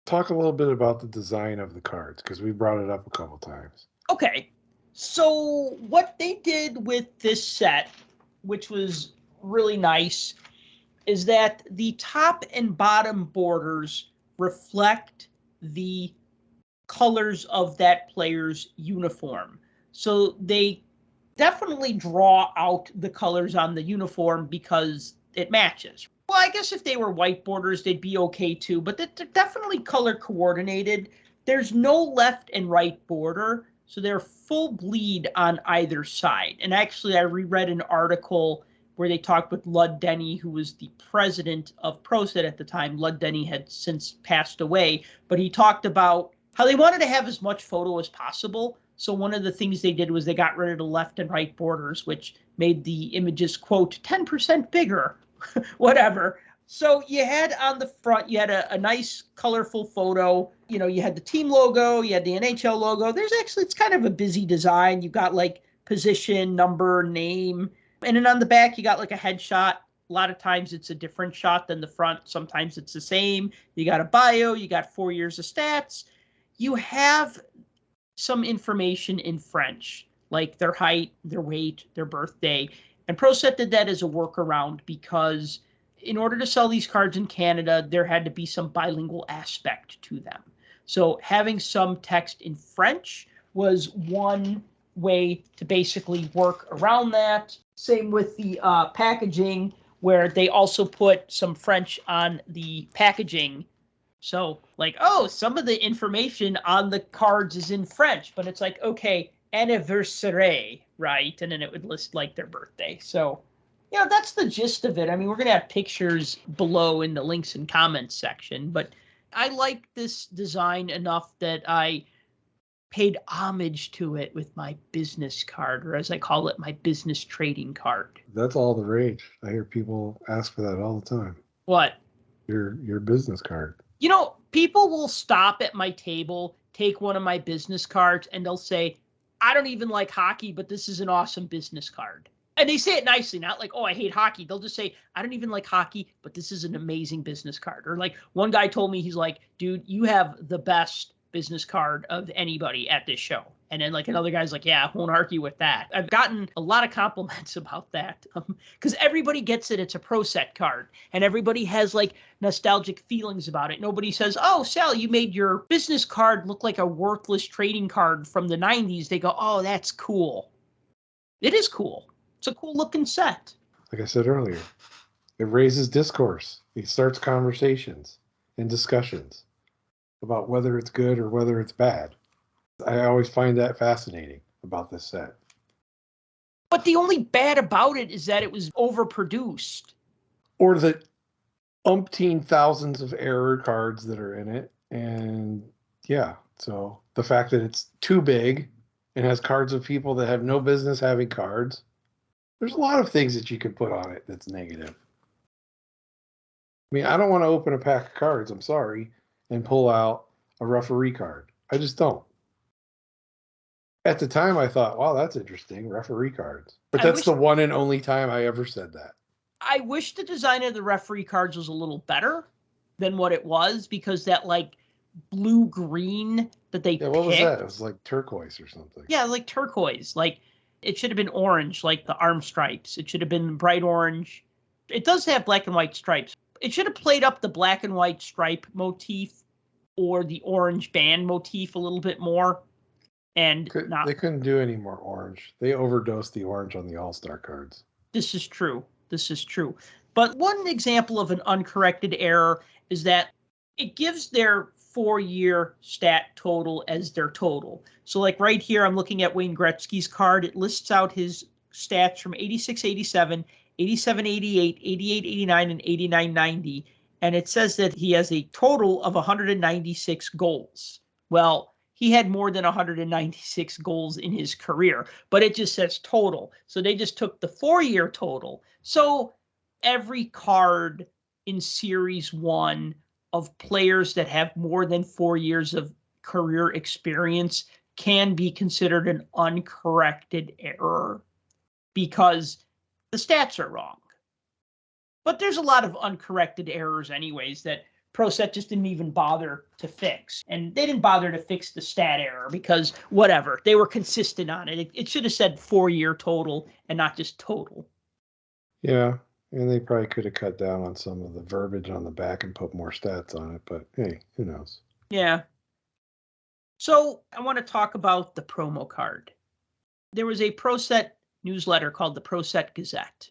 Talk a little bit about the design of the cards, because we brought it up a couple times.
Okay. So what they did with this set, which was really nice, is that the top and bottom borders reflect the colors of that player's uniform. So they definitely draw out the colors on the uniform because it matches. Well, I guess if they were white borders, they'd be okay too, but they're definitely color coordinated. There's no left and right border, so they're full bleed on either side. And actually, I reread an article where they talked with Lud Denny, who was the president of ProSet at the time. Lud Denny had since passed away, but he talked about how they wanted to have as much photo as possible. So one of the things they did was they got rid of the left and right borders, which made the images, quote, 10% bigger, whatever. So you had on the front, you had a nice colorful photo. You had the team logo, you had the NHL logo. It's kind of a busy design. You got like position, number, name. And then on the back, you got like a headshot. A lot of times it's a different shot than the front. Sometimes it's the same. You got a bio, you got 4 years of stats. You have some information in French, like their height, their weight, their birthday. And ProSet did that as a workaround because in order to sell these cards in Canada, there had to be some bilingual aspect to them. So having some text in French was one way to basically work around that. Same with the packaging, where they also put some French on the packaging. So like, oh, some of the information on the cards is in French, but it's like, okay, anniversaire, right? And then it would list like their birthday. So, that's the gist of it. I mean, we're going to have pictures below in the links and comments section, but I like this design enough that I paid homage to it with my business card, or as I call it, my business trading card.
That's all the rage. I hear people ask for that all the time.
What?
Your business card.
People will stop at my table, take one of my business cards, and they'll say, I don't even like hockey, but this is an awesome business card. And they say it nicely, not like, oh, I hate hockey. They'll just say, I don't even like hockey, but this is an amazing business card. Or like one guy told me, he's like, dude, you have the best business card of anybody at this show. And then like another guy's like, yeah, I won't argue with that. I've gotten a lot of compliments about that because everybody gets it. It's a Pro Set card and everybody has like nostalgic feelings about it. Nobody says, oh, Sal, you made your business card look like a worthless trading card from the 90s. They go, oh, that's cool. It is cool. It's a cool looking set.
Like I said earlier, it raises discourse. It starts conversations and discussions about whether it's good or whether it's bad. I always find that fascinating about this set.
But the only bad about it is that it was overproduced.
Or the umpteen thousands of error cards that are in it. And yeah, so the fact that it's too big and has cards of people that have no business having cards. There's a lot of things that you can put on it that's negative. I mean, I don't want to open a pack of cards, I'm sorry, and pull out a referee card. I just don't. At the time, I thought, wow, that's interesting, referee cards. But that's the one and only time I ever said that.
I wish the design of the referee cards was a little better than what it was, because that like blue-green that they picked.
What was that? It was like turquoise or something.
Yeah, like turquoise. Like it should have been orange, like the arm stripes. It should have been bright orange. It does have black and white stripes. It should have played up the black and white stripe motif or the orange band motif a little bit more. And
they couldn't do any more orange. They overdosed the orange on the All-Star cards.
This is true. But one example of an uncorrected error is that it gives their 4-year stat total as their total. So like right here, I'm looking at Wayne Gretzky's card. It lists out his stats from 86-87, 87-88, 88-89, and 89-90. And it says that he has a total of 196 goals. Well, he had more than 196 goals in his career, but it just says total. So they just took the 4-year total. So every card in Series 1 of players that have more than 4 years of career experience can be considered an uncorrected error because the stats are wrong. But there's a lot of uncorrected errors anyways that Pro Set just didn't even bother to fix. And they didn't bother to fix the stat error because whatever, they were consistent on it. It should have said 4-year total and not just total.
Yeah, and they probably could have cut down on some of the verbiage on the back and put more stats on it, but hey, who knows?
Yeah. So I want to talk about the promo card. There was a Pro Set newsletter called the Pro Set Gazette.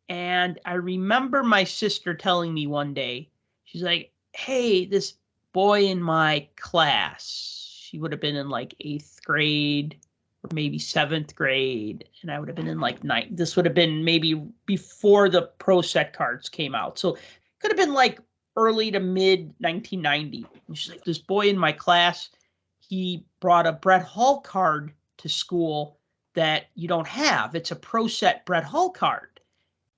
And I remember my sister telling me one day, she's like, hey, this boy in my class, she would have been in like 8th grade or maybe 7th grade. And I would have been in like 9th. This would have been maybe before the Pro Set cards came out. So it could have been like early to mid 1990. And she's like, this boy in my class, he brought a Brett Hull card to school that you don't have. It's a Pro Set Brett Hull card.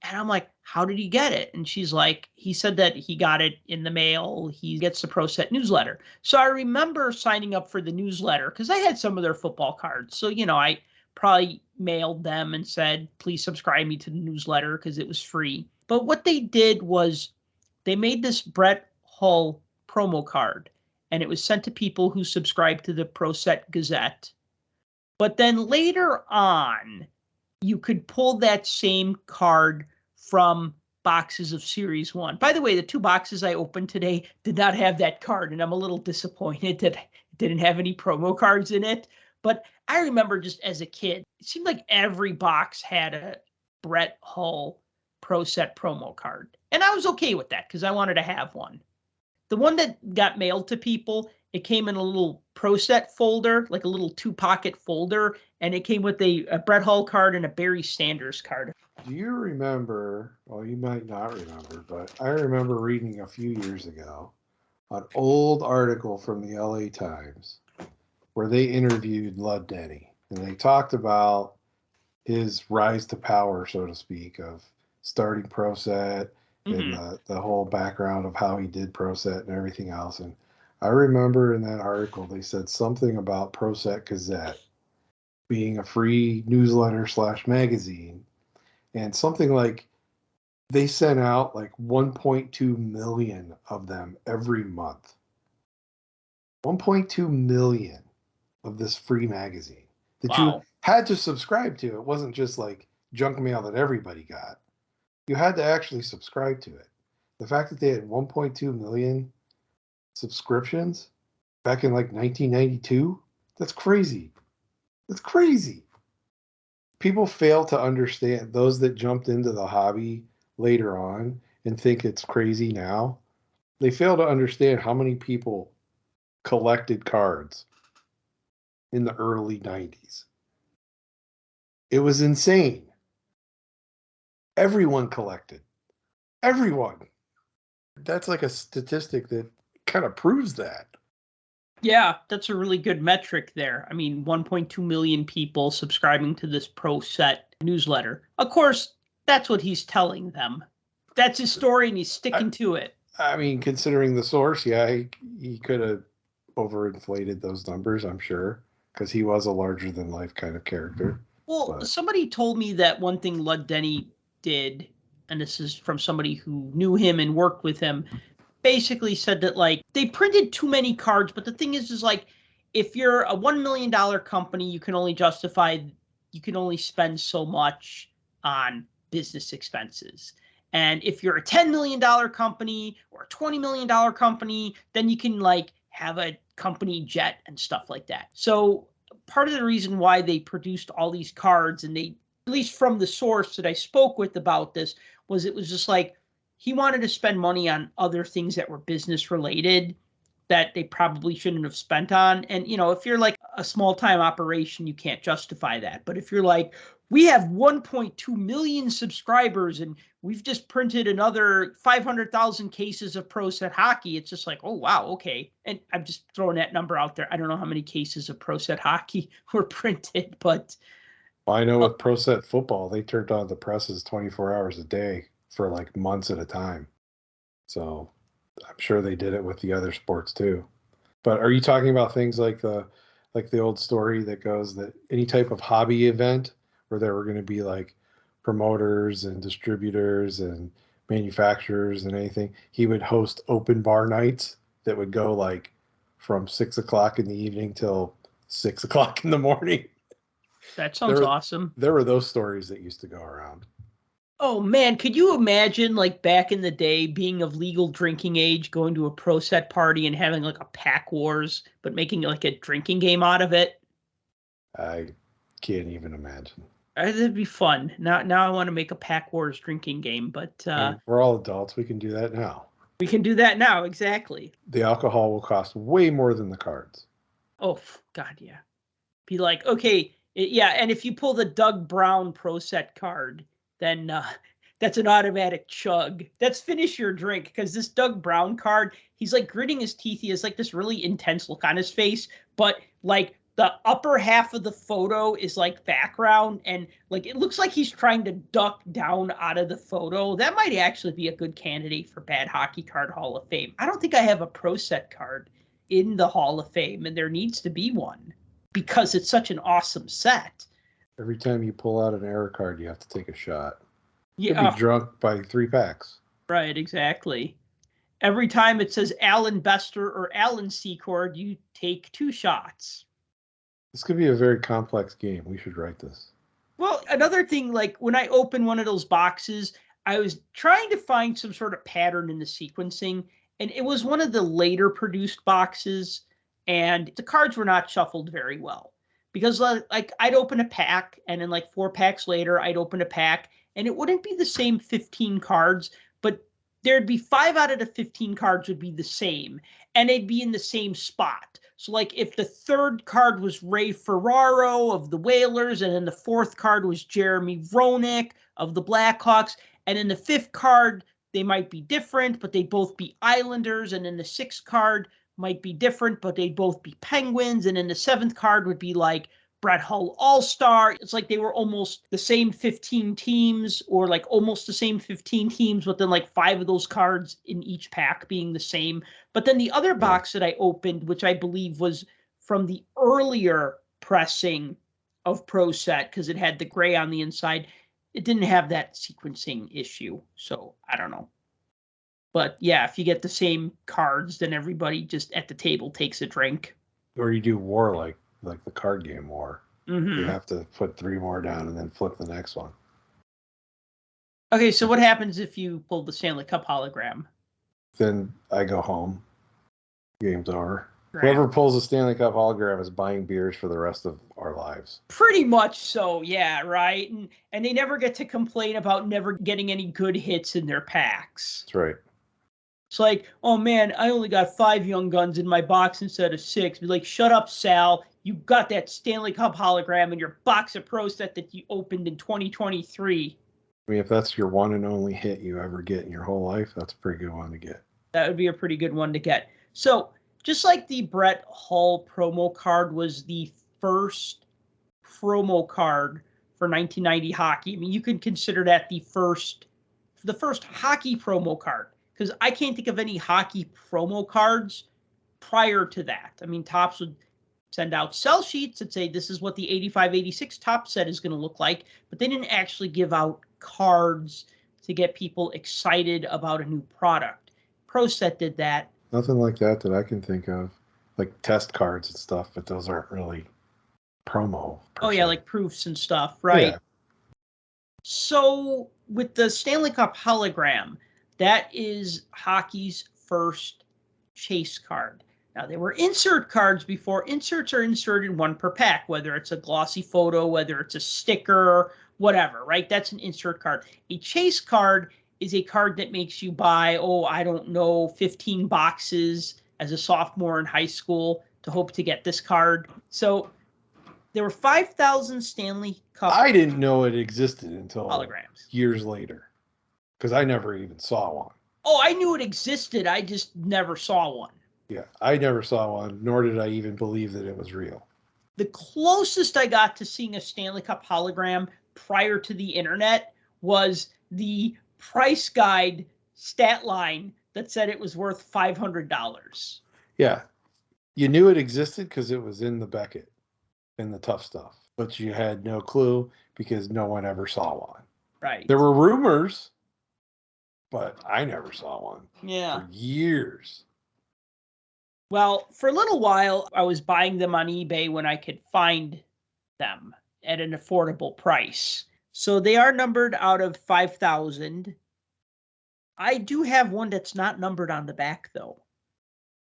And I'm like, how did he get it? And she's like, he said that he got it in the mail. He gets the Pro Set newsletter. So I remember signing up for the newsletter because I had some of their football cards. So, I probably mailed them and said, please subscribe me to the newsletter because it was free. But what they did was they made this Brett Hull promo card, and it was sent to people who subscribed to the Pro Set Gazette. But then later on, you could pull that same card from boxes of Series 1. By the way, the 2 boxes I opened today did not have that card, and I'm a little disappointed that it didn't have any promo cards in it. But I remember just as a kid, it seemed like every box had a Brett Hull Pro Set promo card. And I was okay with that because I wanted to have one. The one that got mailed to people, it came in a little Pro Set folder, like a little 2-pocket folder, and it came with a Brett Hull card and a Barry Sanders card.
Do you remember, well, you might not remember, but I remember reading a few years ago an old article from the LA Times where they interviewed Lud Denny. And they talked about his rise to power, so to speak, of starting Pro Set and the whole background of how he did Pro Set and everything else. And I remember in that article, they said something about Pro Set Gazette being a free newsletter / magazine. And something like they sent out like 1.2 million of them every month. 1.2 million of this free magazine that you had to subscribe to. It wasn't just like junk mail that everybody got. You had to actually subscribe to it. The fact that they had 1.2 million subscriptions back in like 1992, that's crazy. That's crazy. People fail to understand, those that jumped into the hobby later on and think it's crazy now, they fail to understand how many people collected cards in the early 90s. It was insane. Everyone collected. Everyone. That's like a statistic that kind of proves that.
Yeah, that's a really good metric there. I mean, 1.2 million people subscribing to this Pro Set newsletter. Of course, that's what he's telling them. That's his story, and he's sticking to it.
I mean, considering the source, yeah, he could have overinflated those numbers, I'm sure, because he was a larger-than-life kind of character.
Well, somebody told me that one thing Lud Denny did, and this is from somebody who knew him and worked with him, basically said that, like, they printed too many cards, but the thing is like, if you're a $1 million company, you can only spend so much on business expenses. And if you're a $10 million company or a $20 million company, then you can, like, have a company jet and stuff like that. So part of the reason why they produced all these cards, and they, at least from the source that I spoke with about this, was it was just like, he wanted to spend money on other things that were business related that they probably shouldn't have spent on. And, you know, if you're like a small time operation, you can't justify that. But if you're like, we have 1.2 million subscribers and we've just printed another 500,000 cases of Pro Set hockey, it's just like, oh, wow, okay. And I'm just throwing that number out there. I don't know how many cases of Pro Set hockey were printed, but.
Well, I know with Pro Set football, they turned on the presses 24 hours a day for like months at a time. So I'm sure they did it with the other sports too. But are you talking about things like the old story that goes that any type of hobby event where there were going to be like promoters and distributors and manufacturers and anything, he would host open bar nights that would go like from 6 o'clock in the evening till 6 o'clock in the morning?
That sounds awesome.
There were those stories that used to go around.
Oh, man, could you imagine, like, back in the day, being of legal drinking age, going to a Pro Set party and having, like, a pack wars, but making, like, a drinking game out of it?
I can't even imagine.
That'd be fun. Now I want to make a pack wars drinking game, but...
we're all adults. We can do that now.
We can do that now, exactly.
The alcohol will cost way more than the cards.
Oh, God, yeah. Be like, okay, yeah, and if you pull the Doug Brown Pro Set card, then that's an automatic chug. That's finish your drink, because this Doug Brown card, he's like gritting his teeth. He has like this really intense look on his face, but like the upper half of the photo is like background, and like it looks like he's trying to duck down out of the photo. That might actually be a good candidate for Bad Hockey Card Hall of Fame. I don't think I have a Pro Set card in the Hall of Fame, and there needs to be one because it's such an awesome set.
Every time you pull out an error card, you have to take a shot.
Yeah.
You'll be drunk by 3 packs.
Right, exactly. Every time it says Alan Bester or Alan Secord, you take 2 shots.
This could be a very complex game. We should write this.
Well, another thing, like when I open one of those boxes, I was trying to find some sort of pattern in the sequencing, and it was one of the later produced boxes, and the cards were not shuffled very well. Because like I'd open a pack, and then like 4 packs later, I'd open a pack, and it wouldn't be the same 15 cards, but there'd be 5 out of the 15 cards would be the same, and they'd be in the same spot. So like if the third card was Ray Ferraro of the Whalers, and then the fourth card was Jeremy Roenick of the Blackhawks, and in the fifth card, they might be different, but they'd both be Islanders, and then the sixth card might be different, but they'd both be Penguins, and then the seventh card would be like Brett Hull All-Star. It's like they were almost the same 15 teams, or like almost the same 15 teams, but then like 5 of those cards in each pack being the same. But then the other box that I opened, which I believe was from the earlier pressing of Pro Set, because it had the gray on the inside, it didn't have that sequencing issue. So I don't know. But yeah, if you get the same cards, then everybody just at the table takes a drink.
Or you do war like the card game war.
Mm-hmm.
You have to put 3 more down and then flip the next one.
Okay, so what happens if you pull the Stanley Cup hologram?
Then I go home. Game's over.
Right.
Whoever pulls the Stanley Cup hologram is buying beers for the rest of our lives.
Pretty much so, yeah, right? And they never get to complain about never getting any good hits in their packs.
That's right.
It's like, oh man, I only got 5 Young Guns in my box instead of 6. Be like, shut up, Sal. You got that Stanley Cup hologram in your box of Pro Set that you opened in 2023.
I mean, if that's your one and only hit you ever get in your whole life, that's a pretty good one to get.
That would be a pretty good one to get. So, just like the Brett Hull promo card was the first promo card for 1990 hockey, I mean, you can consider that the first hockey promo card, because I can't think of any hockey promo cards prior to that. I mean, Topps would send out sell sheets that say this is what the 85-86 top set is going to look like, but they didn't actually give out cards to get people excited about a new product. Pro Set did that.
Nothing like that I can think of. Like test cards and stuff, but those aren't really promo.
Oh, yeah, like proofs and stuff, right? Yeah. So with the Stanley Cup hologram, that is hockey's first chase card. Now, there were insert cards before. Inserts are inserted 1 per pack, whether it's a glossy photo, whether it's a sticker, whatever, right? That's an insert card. A chase card is a card that makes you buy, 15 boxes as a sophomore in high school to hope to get this card. So there were 5,000 Stanley Cup
I didn't know it existed until
holograms
years later, because I never even saw one.
Oh, I knew it existed. I just never saw one.
Yeah, I never saw one, nor did I even believe that it was real.
The closest I got to seeing a Stanley Cup hologram prior to the internet was the price guide stat line that said it was worth $500.
Yeah, you knew it existed because it was in the Beckett, in the tough stuff, but you had no clue because no one ever saw one.
Right.
There were rumors, but I never saw one.
Yeah.
For years.
Well, for a little while, I was buying them on eBay when I could find them at an affordable price. So they are numbered out of 5,000. I do have one that's not numbered on the back, though.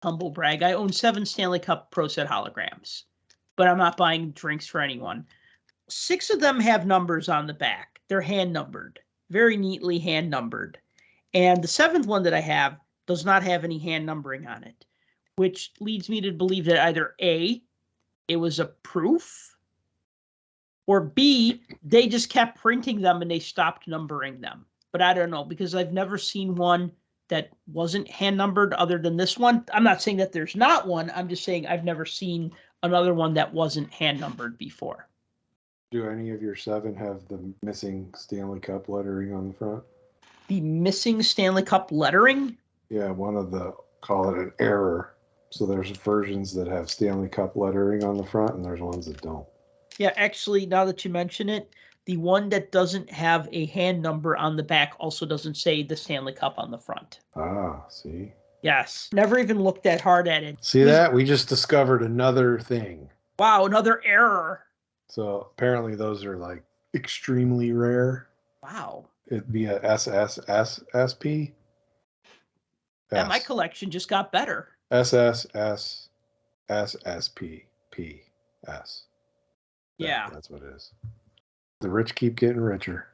Humble brag. I own 7 Stanley Cup Pro Set holograms, but I'm not buying drinks for anyone. 6 of them have numbers on the back. They're hand numbered, very neatly hand numbered. And the 7th one that I have does not have any hand numbering on it, which leads me to believe that either A, it was a proof, or B, they just kept printing them and they stopped numbering them. But I don't know, because I've never seen one that wasn't hand numbered other than this one. I'm not saying that there's not one. I'm just saying I've never seen another one that wasn't hand numbered before.
Do any of your 7 have the missing Stanley Cup lettering on the front?
The missing Stanley Cup lettering?
Yeah, one of the, call it an error. So there's versions that have Stanley Cup lettering on the front, and there's ones that don't.
Yeah, actually, now that you mention it, the one that doesn't have a hand number on the back also doesn't say the Stanley Cup on the front.
Ah, see?
Yes. Never even looked that hard at it.
See that? We just discovered another thing.
Wow, another error.
So apparently those are like extremely rare.
Wow.
It'd be a SSSSP.
And my collection just got better.
SSSSSPPS.
Yeah.
That's what it is. The rich keep getting richer.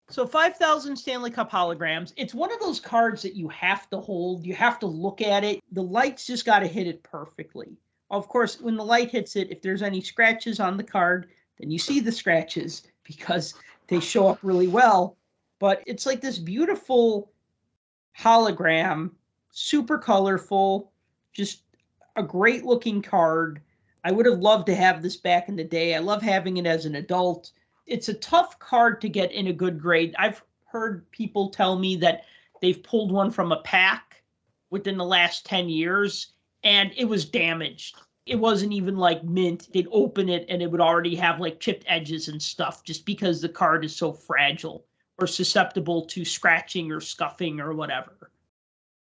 So 5,000 Stanley Cup holograms. It's one of those cards that you have to hold. You have to look at it. The light's just got to hit it perfectly. Of course, when the light hits it, if there's any scratches on the card, then you see the scratches because they show up really well. But it's like this beautiful hologram, super colorful, just a great looking card. I would have loved to have this back in the day. I love having it as an adult. It's a tough card to get in a good grade. I've heard people tell me that they've pulled one from a pack within the last 10 years and it was damaged. It wasn't even like mint. They'd open it and it would already have like chipped edges and stuff just because the card is so fragile or susceptible to scratching or scuffing or whatever.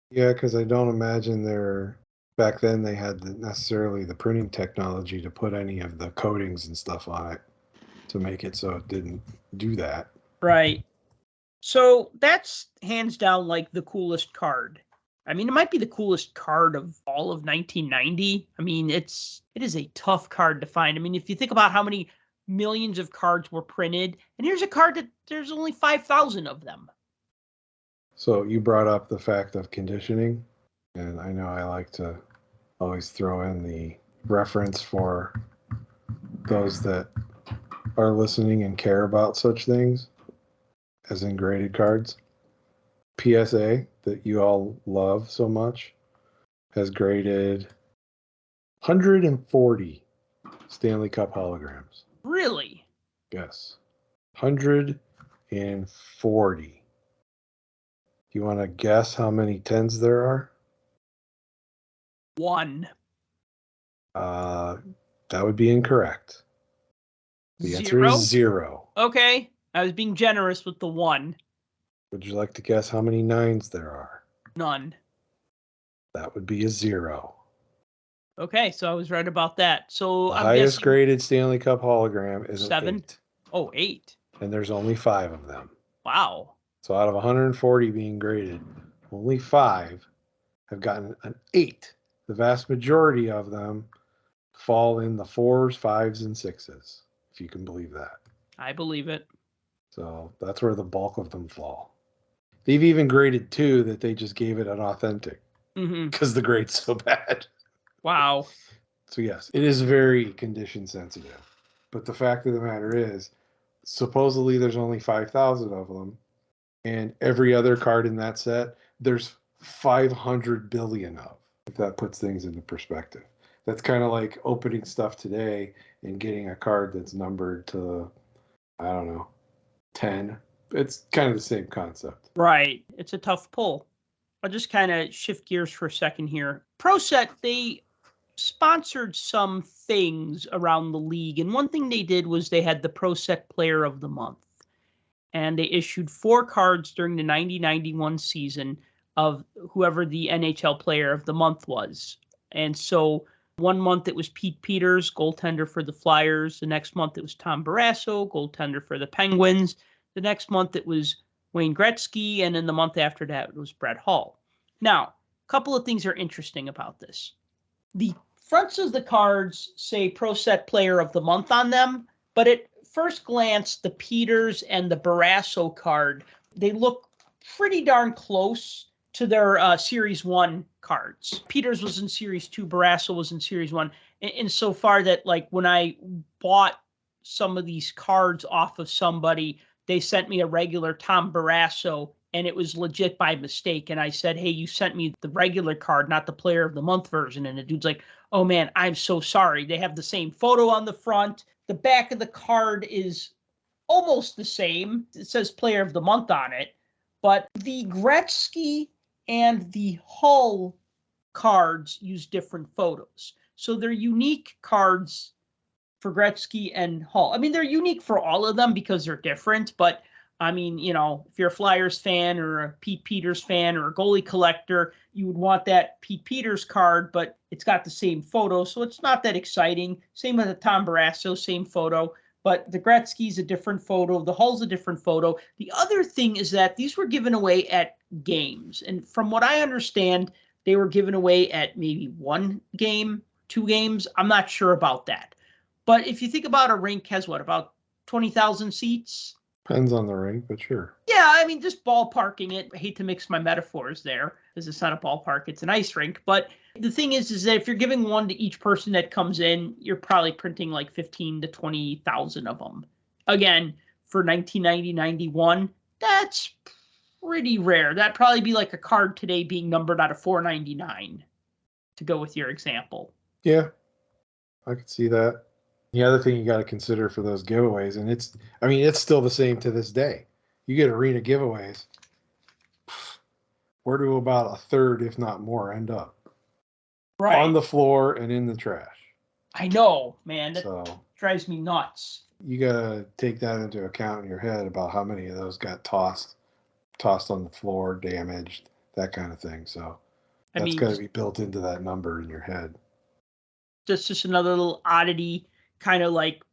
Yeah, because I don't imagine back then they had necessarily the printing technology to put any of the coatings and stuff on it to make it so it didn't do that.
Right. So that's hands down like the coolest card. I mean, it might be the coolest card of all of 1990. I mean, it is a tough card to find. I mean, if you think about how many millions of cards were printed, and here's a card that there's only 5,000 of them.
So you brought up the fact of conditioning, and I know I like to always throw in the reference for those that are listening and care about such things as in graded cards. PSA, that you all love so much, has graded 140 Stanley Cup holograms.
Really?
Yes. 140. Do you want to guess how many 10s there are?
1.
That would be incorrect. The answer
0?
is 0.
Okay. I was being generous with the 1.
Would you like to guess how many 9s there are?
None.
That would be a 0.
Okay, so I was right about that. So
The
I'm
highest
guessing
graded Stanley Cup hologram is
7.
an 8.
Oh, 8.
And there's only 5 of them.
Wow.
So out of 140 being graded, only 5 have gotten an 8. The vast majority of them fall in the 4s, 5s, and 6s, if you can believe that.
I believe it.
So that's where the bulk of them fall. They've even graded 2 that they just gave it an authentic because the grade's so bad.
Wow.
So yes, it is very condition sensitive. But the fact of the matter is, supposedly there's only 5,000 of them. And every other card in that set, there's 500 billion of, if that puts things into perspective. That's kind of like opening stuff today and getting a card that's numbered to, I don't know, 10. It's kind of the same concept.
Right. It's a tough pull. I'll just kind of shift gears for a second here. ProSet, they sponsored some things around the league. And one thing they did was they had the ProSet Player of the Month. And they issued 4 cards during the 90-91 season of whoever the NHL Player of the Month was. And so one month it was Pete Peters, goaltender for the Flyers. The next month it was Tom Barrasso, goaltender for the Penguins. The next month it was Wayne Gretzky. And then the month after that it was Brett Hull. Now, a couple of things are interesting about this. The fronts of the cards say ProSet Player of the Month on them, but at first glance, the Peters and the Barrasso card, they look pretty darn close to their Series 1 cards. Peters was in Series 2, Barrasso was in Series 1, in so far that, like, when I bought some of these cards off of somebody, they sent me a regular Tom Barrasso, and it was legit by mistake. And I said, hey, you sent me the regular card, not the Player of the Month version. And the dude's like, oh, man, I'm so sorry. They have the same photo on the front. The back of the card is almost the same. It says Player of the Month on it. But the Gretzky and the Hull cards use different photos. So they're unique cards for Gretzky and Hull. I mean, they're unique for all of them because they're different. But, I mean, you know, if you're a Flyers fan or a Pete Peters fan or a goalie collector, you would want that Pete Peters card, but it's got the same photo, so it's not that exciting. Same with the Tom Barrasso, same photo. But the Gretzky's a different photo. The Hull's a different photo. The other thing is that these were given away at games. And from what I understand, they were given away at maybe 1 game, 2 games. I'm not sure about that. But if you think about a rink has what, about 20,000 seats?
Depends on the rink, but sure.
Yeah, I mean, just ballparking it. I hate to mix my metaphors there because it's not a ballpark, it's an ice rink. But the thing is that if you're giving one to each person that comes in, you're probably printing like 15 to 20,000 of them. Again, for 1990-91, that's pretty rare. That'd probably be like a card today being numbered out of 499, to go with your example.
Yeah, I could see that. The other thing you got to consider for those giveaways, and it's still the same to this day. You get arena giveaways, where do about a third, if not more, end up?
Right.
On the floor and in the trash.
I know, man. That
So
drives me nuts.
you got to take that into account in your head about how many of those got tossed on the floor, damaged, that kind of thing. So that's got to be built into that number in your head.
That's just another little oddity, kind of like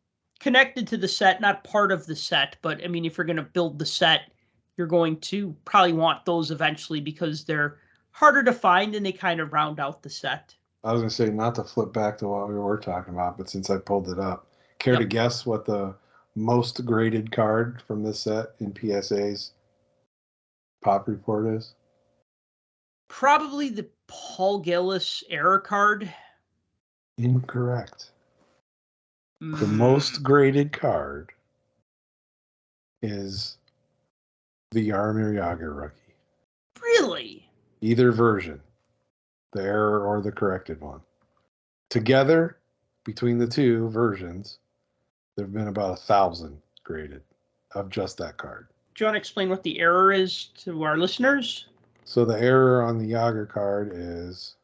connected to the set, not part of the set. But I mean, if you're going to build the set, you're going to probably want those eventually because they're harder to find and they kind of round out the set.
I was going to say, not to flip back to what we were talking about, but since I pulled it up, care to guess what the most graded card from this set in PSA's Pop Report is?
Probably the Paul Gillis error card.
Incorrect. The most graded card is the Jaromir Jagr rookie.
Really?
Either version, the error or the corrected one. Together, between the two versions, there have been about 1,000 graded of just that card.
Do you want to explain what the error is to our listeners?
So the error on the Jagr card is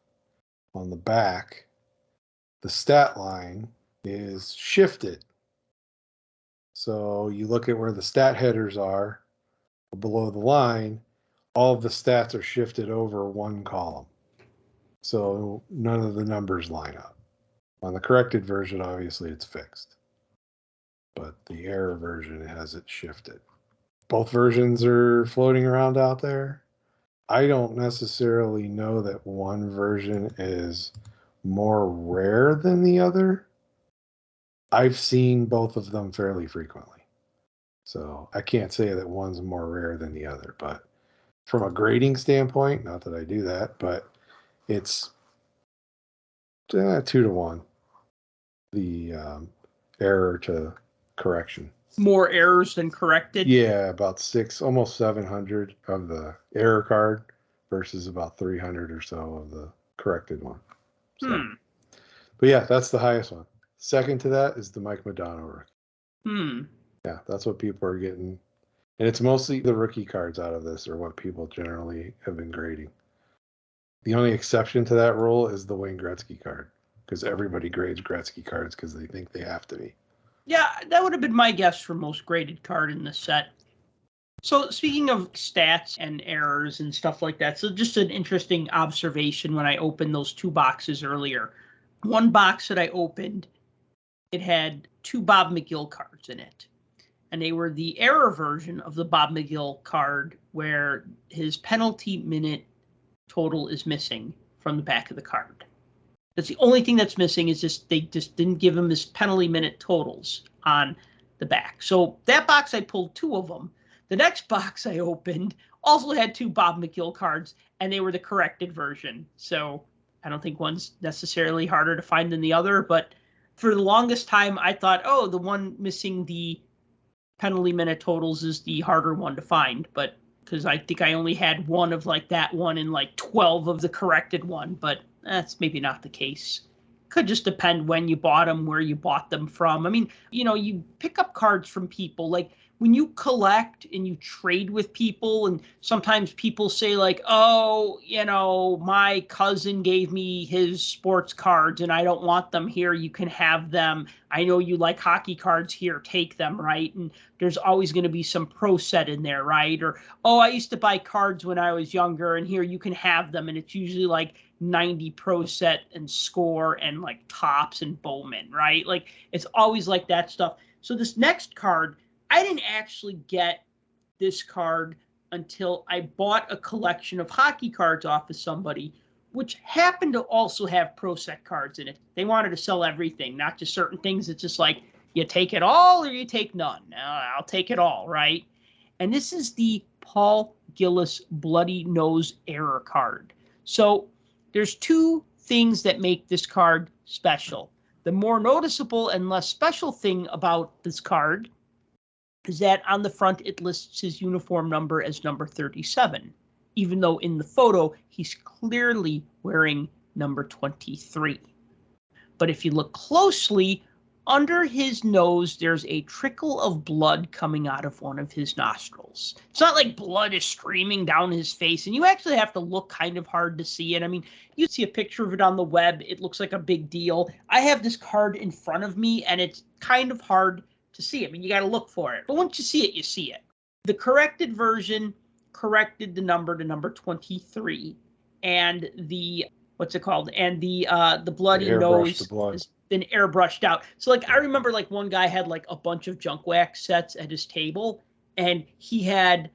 on the back, the stat line is shifted. So you look at where the stat headers are below the line, all of the stats are shifted over one column. So none of the numbers line up. On the corrected version, obviously it's fixed. But the error version has it shifted. Both versions are floating around out there. I don't necessarily know that one version is more rare than the other. I've seen both of them fairly frequently. So I can't say that one's more rare than the other. But from a grading standpoint, not that I do that, but it's 2 to 1. The error to correction.
More errors than corrected?
Yeah, about almost 700 of the error card versus about 300 or so of the corrected one. So, But yeah, that's the highest one. Second to that is the Mike Modano rookie. Yeah, that's what people are getting. And it's mostly the rookie cards out of this are what people generally have been grading. The only exception to that rule is the Wayne Gretzky card, because everybody grades Gretzky cards because they think they have to be.
Yeah, that would have been my guess for most graded card in the set. So speaking of stats and errors and stuff like that, so just an interesting observation when I opened those 2 boxes earlier. One box that I opened, it had 2 Bob McGill cards in it. And they were the error version of the Bob McGill card where his penalty minute total is missing from the back of the card. That's the only thing that's missing is they just didn't give him his penalty minute totals on the back. So that box, I pulled 2 of them. The next box I opened also had 2 Bob McGill cards, and they were the corrected version. So I don't think one's necessarily harder to find than the other, but for the longest time, I thought, oh, the one missing the penalty minute totals is the harder one to find, but because I think I only had one of like that one and like 12 of the corrected one, but that's maybe not the case. Could just depend when you bought them, where you bought them from. I mean, you pick up cards from people. Like when you collect and you trade with people, and sometimes people say like, oh, my cousin gave me his sports cards and I don't want them here. You can have them. I know you like hockey cards here. Take them, right? And there's always going to be some pro set in there, right? Or, oh, I used to buy cards when I was younger and here you can have them. And it's usually like 90 Pro Set and Score and like Topps and Bowman, right? Like it's always like that stuff. So this next card, I didn't actually get this card until I bought a collection of hockey cards off of somebody, which happened to also have Pro Set cards in it. They wanted to sell everything, not just certain things. It's just like, you take it all or you take none. I'll take it all, right? And this is the Paul Gillis Bloody Nose Error card. So there's two things that make this card special. The more noticeable and less special thing about this card is that on the front it lists his uniform number as number 37, even though in the photo he's clearly wearing number 23. But if you look closely, under his nose, there's a trickle of blood coming out of one of his nostrils. It's not like blood is streaming down his face, and you actually have to look kind of hard to see it. I mean, you see a picture of it on the web. It looks like a big deal. I have this card in front of me, and it's kind of hard to see. I mean, you got to look for it. But once you see it, you see it. The corrected version corrected the number to number 23, and the what's it called? And the bloody nose has been airbrushed out. So like I remember like one guy had like a bunch of junk wax sets at his table, and he had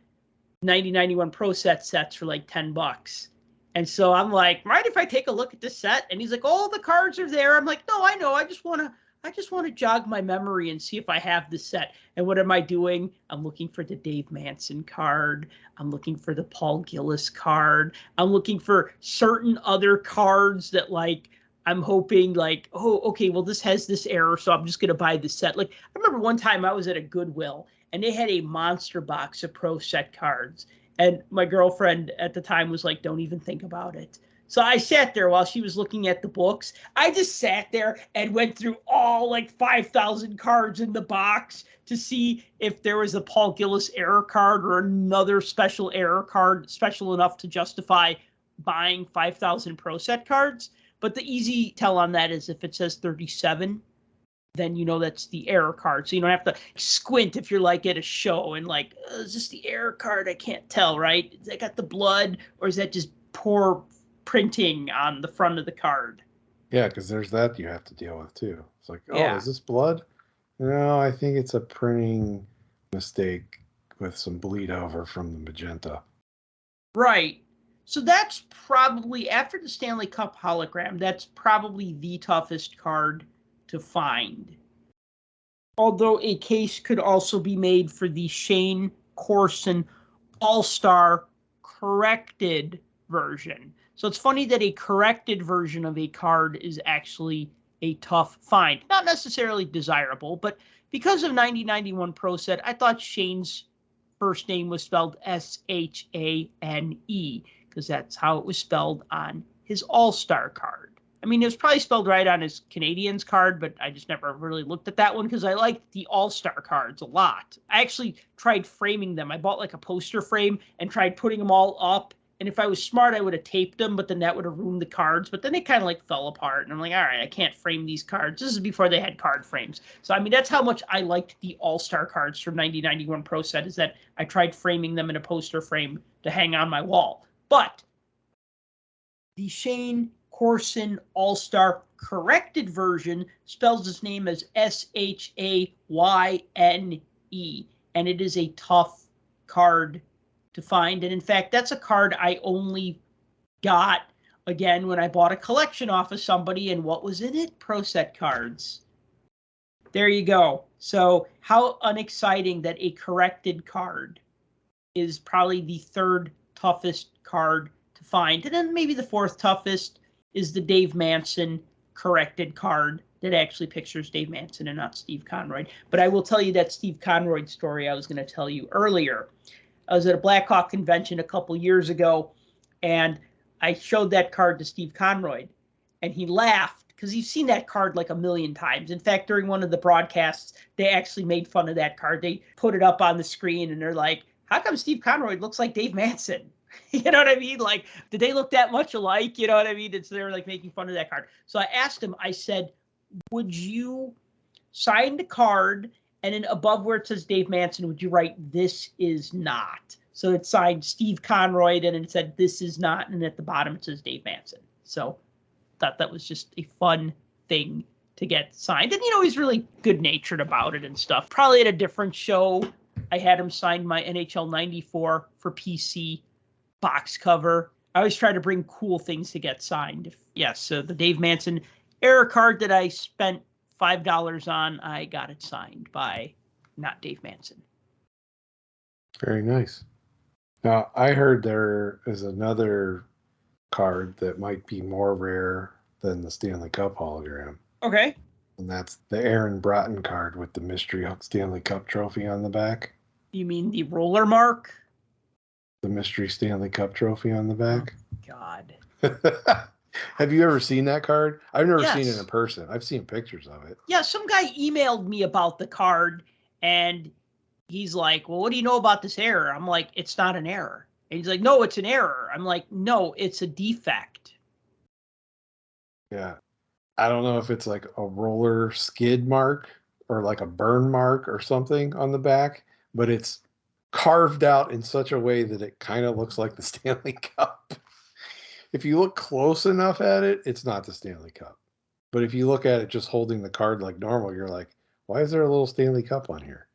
90-91 Pro sets for like $10. And so I'm like, mind if I take a look at this set? And he's like, oh, the cards are there. I'm like, no, I know. I just want to jog my memory and see if I have this set. And what am I doing? I'm looking for the Dave Manson card. I'm looking for the Paul Gillis card. I'm looking for certain other cards that like I'm hoping like, oh, okay, well, this has this error, so I'm just going to buy this set. Like I remember one time I was at a Goodwill and they had a monster box of Pro Set cards. And my girlfriend at the time was like, don't even think about it. So I sat there while she was looking at the books. I just sat there and went through all like 5,000 cards in the box to see if there was a Paul Gillis error card or another special error card special enough to justify buying 5,000 Pro Set cards. But the easy tell on that is if it says 37, then you know that's the error card. So you don't have to squint if you're like at a show and like, is this the error card? I can't tell, right? Is that got the blood or is that just poor printing on the front of the card?
Yeah, because there's that you have to deal with too. It's like, oh, is this blood? No, I think it's a printing mistake with some bleed over from the magenta.
Right. So that's probably, after the Stanley Cup Hologram, that's probably the toughest card to find. Although a case could also be made for the Shane Corson All-Star corrected version. So it's funny that a corrected version of a card is actually a tough find. Not necessarily desirable, but because of 90-91 Pro Set, I thought Shane's first name was spelled Shane, because that's how it was spelled on his All-Star card. I mean, it was probably spelled right on his Canadians card, but I just never really looked at that one because I like the All-Star cards a lot. I actually tried framing them. I bought like a poster frame and tried putting them all up. And if I was smart, I would have taped them, but then that would have ruined the cards. But then they kind of like fell apart. And I'm like, all right, I can't frame these cards. This is before they had card frames. So, I mean, that's how much I liked the All-Star cards from 90-91 Pro Set, is that I tried framing them in a poster frame to hang on my wall. But the Shane Corson All-Star corrected version spells his name as Shayne. And it is a tough card to find. And in fact, that's a card I only got, again, when I bought a collection off of somebody. And what was in it? Pro Set cards. There you go. So how unexciting that a corrected card is probably the third toughest card to find. And then maybe the fourth toughest is the Dave Manson corrected card that actually pictures Dave Manson and not Steve Conroy. But I will tell you that Steve Conroy story I was going to tell you earlier. I was at a Blackhawk convention a couple years ago, and I showed that card to Steve Conroy, and he laughed because he's seen that card like a million times. In fact, during one of the broadcasts, they actually made fun of that card. They put it up on the screen, and they're like, how come Steve Conroy looks like Dave Manson? You know what I mean? Like, did they look that much alike? You know what I mean? It's, they're like making fun of that card. So I asked him, I said, would you sign the card, and then above where it says Dave Manson, would you write, this is not? So it signed Steve Conroy, and it said, this is not. And at the bottom, it says Dave Manson. So thought that was just a fun thing to get signed. And, he's really good-natured about it and stuff. Probably at a different show, I had him sign my NHL 94 for PC box cover. I always try to bring cool things to get signed. So the Dave Manson error card that I spent $5 on, I got it signed by not Dave Manson.
Very nice. Now, I heard there is another card that might be more rare than the Stanley Cup hologram.
Okay.
And that's the Aaron Broughton card with the mystery Stanley Cup trophy on the back.
You mean the roller mark?
The mystery Stanley Cup trophy on the back.
Oh, God.
Have you ever seen that card? I've never seen
Yes.
it in person. I've seen pictures of it.
Yeah, some guy emailed me about the card, and he's like, well, what do you know about this error? I'm like, it's not an error. And he's like, no, it's an error. I'm like, no, it's a defect.
Yeah. I don't know if it's like a roller skid mark or like a burn mark or something on the back, but it's carved out in such a way that it kind of looks like the Stanley Cup. If you look close enough at it, it's not the Stanley Cup. But if you look at it just holding the card like normal, you're like, why is there a little Stanley Cup on here?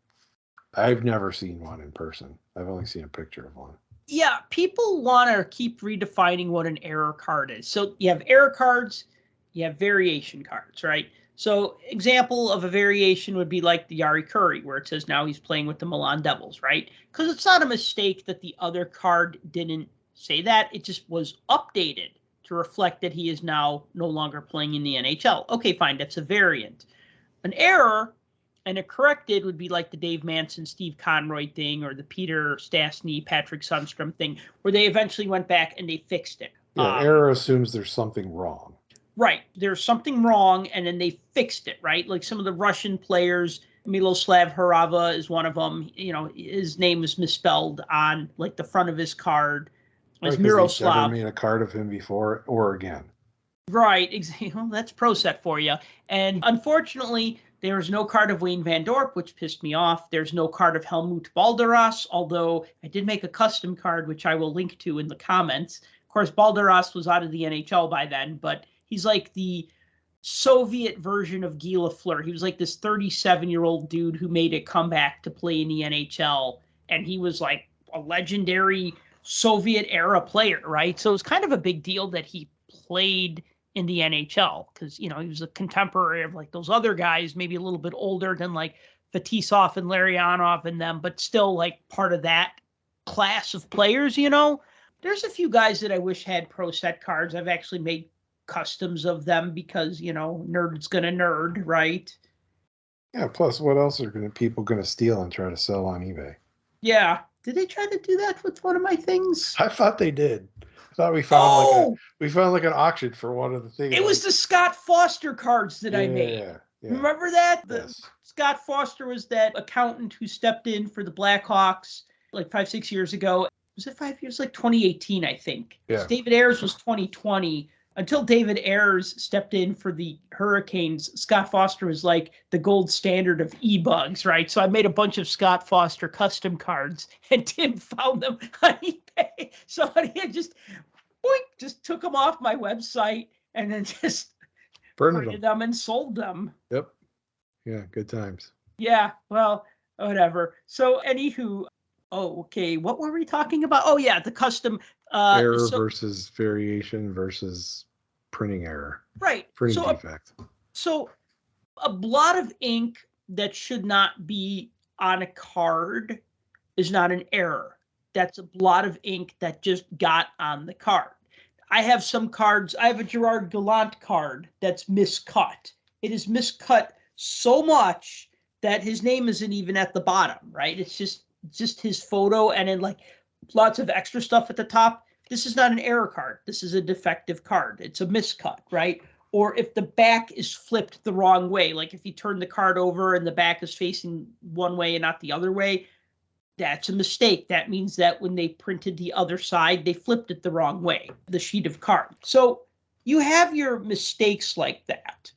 I've never seen one in person. I've only seen a picture of one.
Yeah, people want to keep redefining what an error card is. So you have error cards, you have variation cards, right? So example of a variation would be like the Yari Curry, where it says now he's playing with the Milan Devils, right? Because it's not a mistake that the other card didn't say that. It just was updated to reflect that he is now no longer playing in the NHL. Okay, fine, that's a variant. An error and a corrected would be like the Dave Manson, Steve Conroy thing, or the Peter Stastny, Patrick Sundstrom thing, where they eventually went back and they fixed it.
Yeah, error assumes there's something wrong.
Right. There's something wrong, and then they fixed it, right? Like some of the Russian players, Miloslav Harava is one of them. His name is misspelled on like the front of his card. It's Miroslav.
Never made a card of him before or again.
Right. Exactly. Well, that's pro set for you. And unfortunately, there's no card of Wayne Van Dorp, which pissed me off. There's no card of Helmut Balderas, although I did make a custom card, which I will link to in the comments. Of course, Balderas was out of the NHL by then, but he's like the Soviet version of Guy Lafleur. He was like this 37-year-old dude who made a comeback to play in the NHL, and he was like a legendary Soviet-era player, right? So it was kind of a big deal that he played in the NHL because, he was a contemporary of like those other guys, maybe a little bit older than like Fetisov and Larionov and them, but still like part of that class of players, There's a few guys that I wish had pro set cards. I've actually made customs of them because, nerd's gonna nerd, right?
Yeah, plus what else are people gonna steal and try to sell on eBay?
Yeah. Did they try to do that with one of my things?
I thought they did. I thought we found like an auction for one of the things.
It was the Scott Foster cards that I made.
Yeah.
Remember that?
Yes.
Scott Foster was that accountant who stepped in for the Blackhawks like 5-6 years ago. Was it 5 years? Like 2018, I think.
Yeah.
David Ayers was 2020. Until David Ayers stepped in for the Hurricanes, Scott Foster was like the gold standard of e-bugs, right? So I made a bunch of Scott Foster custom cards, and Tim found them on eBay. Somebody had just took them off my website and then just printed them and sold them.
Yep. Yeah, good times.
Yeah, well, whatever. So anywho, okay, what were we talking about? Oh yeah, the custom
error versus variation versus printing error.
Right.
Printing defect.
So a blot of ink that should not be on a card is not an error. That's a blot of ink that just got on the card. I have some cards. I have a Gerard Gallant card that's miscut. It is miscut so much that his name isn't even at the bottom, right? It's just his photo and then like lots of extra stuff at the top. This is not an error card. This is a defective card. It's a miscut, right? Or if the back is flipped the wrong way, like if you turn the card over and the back is facing one way and not the other way, that's a mistake. That means that when they printed the other side, they flipped it the wrong way, the sheet of card. So you have your mistakes like that.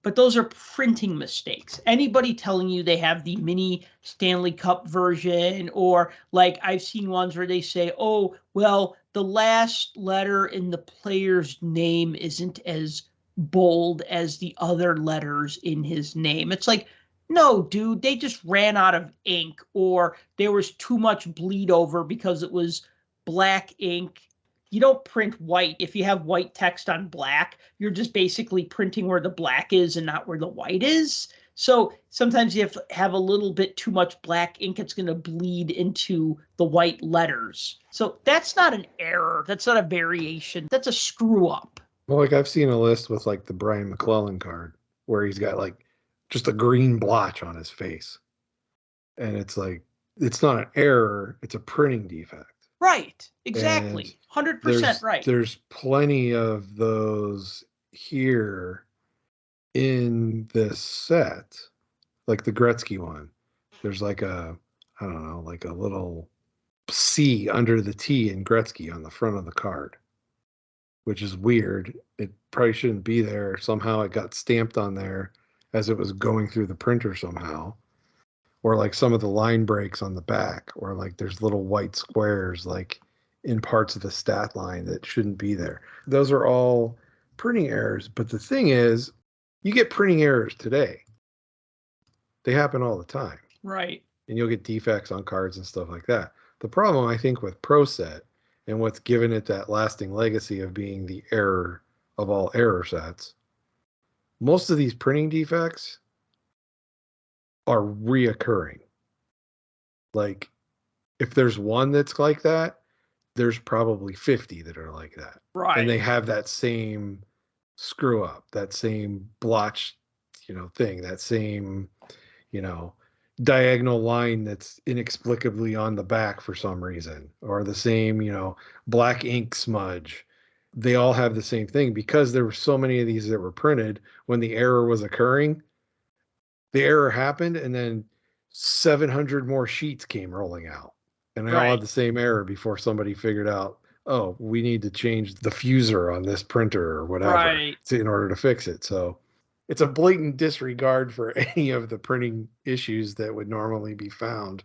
But those are printing mistakes. Anybody telling you they have the mini Stanley Cup version, or like I've seen ones where they say, oh, well, the last letter in the player's name isn't as bold as the other letters in his name. It's like, no, dude, they just ran out of ink, or there was too much bleed over because it was black ink. You don't print white. If you have white text on black, you're just basically printing where the black is and not where the white is. So sometimes you have to have a little bit too much black ink. It's going to bleed into the white letters. So that's not an error. That's not a variation. That's a screw up.
Well, like I've seen a list with like the Brian McClellan card where he's got like just a green blotch on his face. And it's like, it's not an error. It's a printing defect.
Right. Exactly. 100% right.
There's plenty of those here in this set, like the Gretzky one. There's like I don't know, like a little C under the T in Gretzky on the front of the card, which is weird. It probably shouldn't be there. Somehow it got stamped on there as it was going through the printer somehow. Or like some of the line breaks on the back, or like there's little white squares like in parts of the stat line that shouldn't be there. Those are all printing errors. But the thing is, you get printing errors today. They happen all the time.
Right.
And you'll get defects on cards and stuff like that. The problem, I think, with Pro Set and what's given it that lasting legacy of being the error of all error sets, most of these printing defects are reoccurring. Like, if there's one that's like that, there's probably 50 that are like that.
Right.
And they have that same screw up, that same blotch, thing, that same, diagonal line that's inexplicably on the back for some reason, or the same, black ink smudge. They all have the same thing because there were so many of these that were printed when the error was occurring. The error happened, and then 700 more sheets came rolling out, and they all had the same error before somebody figured out, oh, we need to change the fuser on this printer or whatever in order to fix it. So it's a blatant disregard for any of the printing issues that would normally be found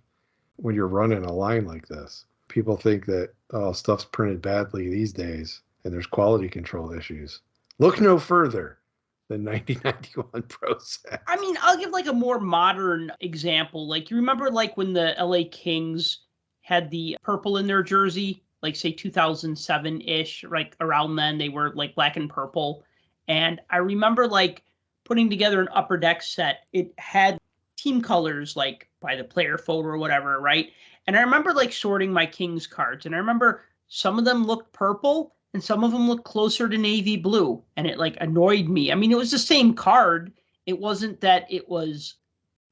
when you're running a line like this. People think that, oh, stuff's printed badly these days, and there's quality control issues. Look no further the 1991 Pro Set.
I mean, I'll give like a more modern example. Like, you remember like when the LA Kings had the purple in their jersey, like say 2007-ish, like around then they were like black and purple. And I remember like putting together an Upper Deck set. It had team colors like by the player photo or whatever, right? And I remember like sorting my Kings cards, and I remember some of them looked purple and some of them looked closer to navy blue, and it like annoyed me. I mean, it was the same card. It wasn't that it was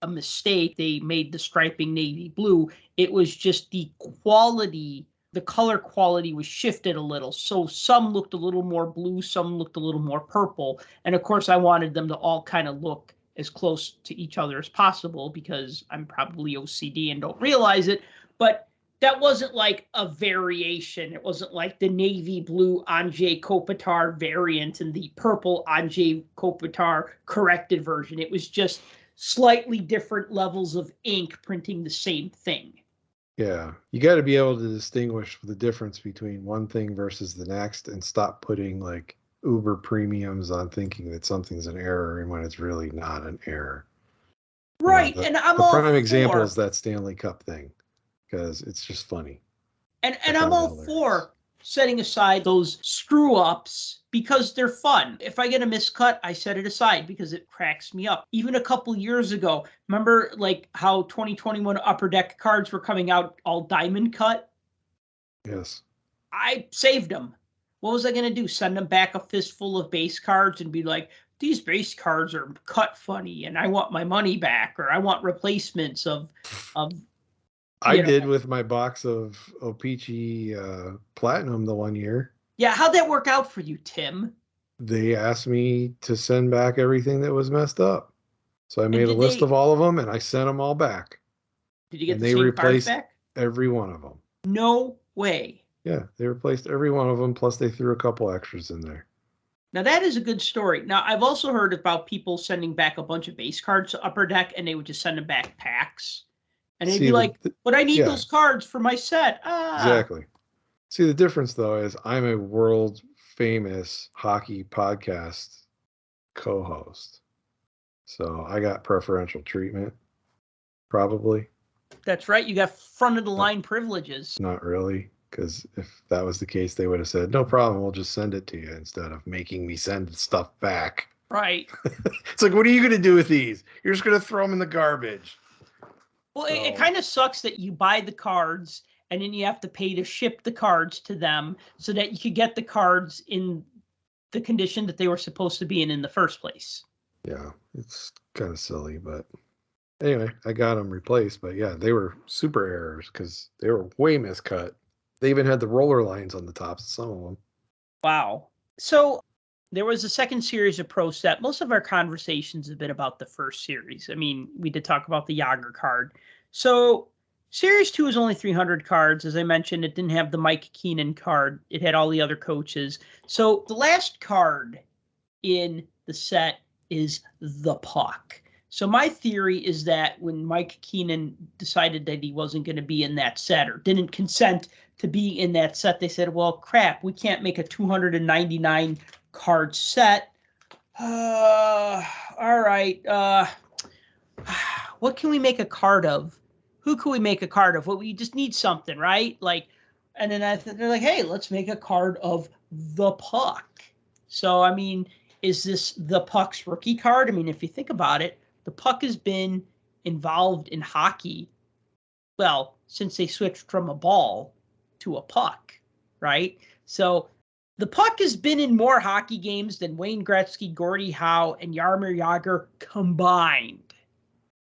a mistake. They made the striping navy blue. It was just the quality, the color quality was shifted a little. So some looked a little more blue, some looked a little more purple. And of course, I wanted them to all kind of look as close to each other as possible because I'm probably OCD and don't realize it. But that wasn't like a variation. It wasn't like the navy blue Anjay Kopitar variant and the purple Anjay Kopitar corrected version. It was just slightly different levels of ink printing the same thing.
Yeah. You got to be able to distinguish the difference between one thing versus the next and stop putting like uber premiums on thinking that something's an error and when it's really not an error.
Right. And I'm all
prime example is that Stanley Cup thing, because it's just funny.
And I'm all for setting aside those screw ups because they're fun. If I get a miscut, I set it aside because it cracks me up. Even a couple years ago, remember like how 2021 Upper Deck cards were coming out all diamond cut?
Yes.
I saved them. What was I going to do? Send them back a fistful of base cards and be like, these base cards are cut funny and I want my money back, or I want replacements of
I did with my box of O-Pee-Chee Platinum the one year.
Yeah, how'd that work out for you, Tim?
They asked me to send back everything that was messed up. So I made a list of all of them, and I sent them all back.
Did you get
and
the
they
same
replaced
cards back?
Every one of them.
No way.
Yeah, they replaced every one of them, plus they threw a couple extras in there.
Now, that is a good story. Now, I've also heard about people sending back a bunch of base cards to Upper Deck, and they would just send them back packs. And they'd be like, but I need those cards for my set.
Exactly. See, the difference though is I'm a world famous hockey podcast co-host. So I got preferential treatment, probably.
That's right. You got front of the line privileges.
Not really, because if that was the case, they would have said, no problem, we'll just send it to you instead of making me send stuff back.
Right.
It's like, what are you going to do with these? You're just going to throw them in the garbage.
Well, it kind of sucks that you buy the cards and then you have to pay to ship the cards to them so that you could get the cards in the condition that they were supposed to be in the first place.
Yeah, it's kind of silly, but anyway, I got them replaced. But yeah, they were super errors because they were way miscut. They even had the roller lines on the tops of some of them.
Wow. So there was a second series of Pro Set. Most of our conversations have been about the first series. I mean, we did talk about the Yager card. So Series 2 is only 300 cards. As I mentioned, it didn't have the Mike Keenan card. It had all the other coaches. So the last card in the set is the puck. So my theory is that when Mike Keenan decided that he wasn't going to be in that set or didn't consent to be in that set, they said, well, crap, we can't make a 299 card set. All right. What can we make a card of? Who can we make a card of? Well, we just need something, right? Like, and then they're like, hey, let's make a card of the puck. So, I mean, is this the puck's rookie card? I mean, if you think about it, the puck has been involved in hockey, well, since they switched from a ball to a puck, right? So the puck has been in more hockey games than Wayne Gretzky, Gordie Howe, and Jaromir Jagr combined.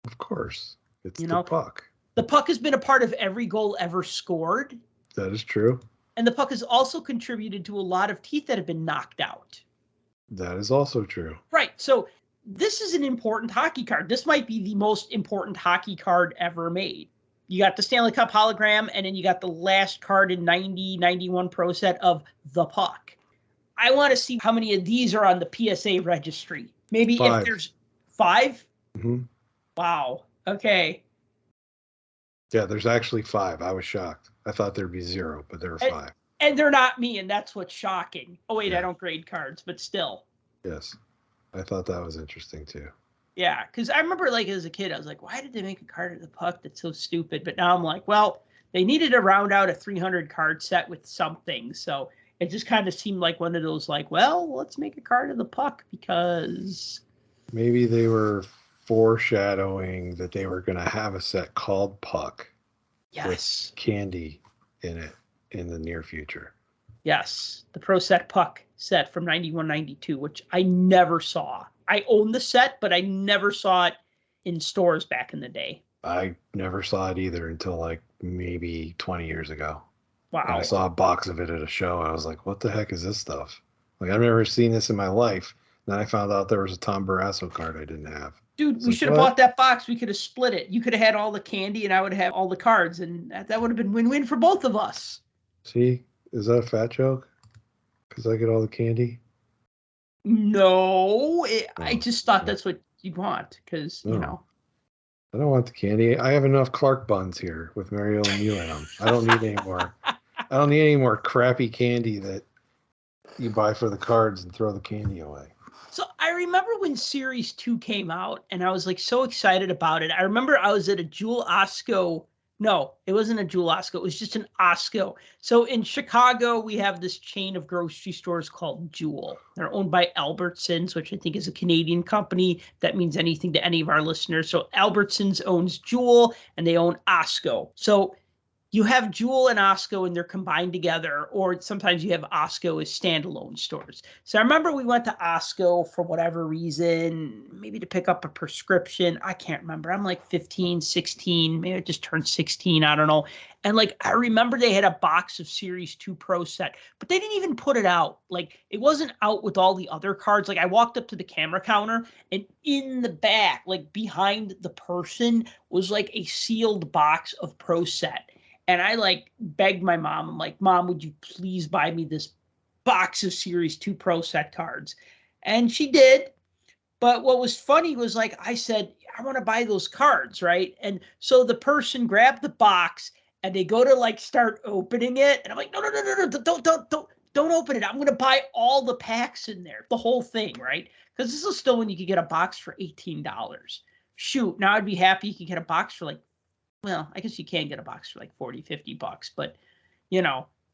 Of course. It's
You
the
know,
puck.
The puck has been a part of every goal ever scored.
That is true.
And the puck has also contributed to a lot of teeth that have been knocked out.
That is also true.
Right. So this is an important hockey card. This might be the most important hockey card ever made. You got the Stanley Cup Hologram, and then you got the last card in 90-91 Pro Set of the puck. I want to see how many of these are on the PSA registry. Maybe
5.
If there's 5?
Mm-hmm.
Wow. Okay.
Yeah, there's actually 5. I was shocked. I thought there'd be 0, but there were 5.
And they're not me, and that's what's shocking. Oh, wait,
Yeah.
I don't grade cards, but still.
Yes. I thought that was interesting, too.
Yeah, because I remember, like, as a kid, I was like, why did they make a card of the puck that's so stupid? But now I'm like, well, they needed to round out a 300-card set with something. So it just kind of seemed like one of those, like, well, let's make a card of the puck because...
Maybe they were foreshadowing that they were going to have a set called Puck.
Yes.
With candy in it in the near future.
Yes. The Pro Set Puck set from 91-92, which I never saw. I own the set, but I never saw it in stores back in the day.
I never saw it either until like maybe 20 years ago.
Wow.
And I saw a box of it at a show and I was like, what the heck is this stuff? Like, I've never seen this in my life. Then I found out there was a Tom Barrasso card I didn't have.
Dude, we should have bought that box. We could have split it. You could have had all the candy and I would have all the cards, and that would have been win-win for both of us.
See, is that a fat joke? Because I get all the candy?
No, I just thought that's what you'd want because, you know.
I don't want the candy. I have enough Clark buns here with Mario Lemieux in them. I don't need any more. I don't need any more crappy candy that you buy for the cards and throw the candy away.
So I remember when Series 2 came out, and I was like so excited about it. I remember I was at a Jewel Osco. No, it wasn't a Jewel Osco. It was just an Osco. So in Chicago, we have this chain of grocery stores called Jewel. They're owned by Albertsons, which I think is a Canadian company. If that means anything to any of our listeners. So Albertsons owns Jewel, and they own Osco. So you have Jewel and Osco and they're combined together, or sometimes you have Osco as standalone stores. So I remember we went to Osco for whatever reason, maybe to pick up a prescription. I can't remember. I'm like 15, 16, maybe I just turned 16. I don't know. And like, I remember they had a box of Series 2 Pro Set, but they didn't even put it out. Like, it wasn't out with all the other cards. Like, I walked up to the camera counter and in the back, like behind the person was like a sealed box of Pro Set. And I like begged my mom. I'm like, Mom, would you please buy me this box of Series 2 Pro Set cards? And she did. But what was funny was like, I said, I want to buy those cards, right? And so the person grabbed the box and they go to like start opening it, and I'm like, no, don't open it. I'm gonna buy all the packs in there, the whole thing, right? Because this is still when you could get a box for $18. Shoot, now I'd be happy you could get a box for like, well, I guess you can get a box for like 40, $50, but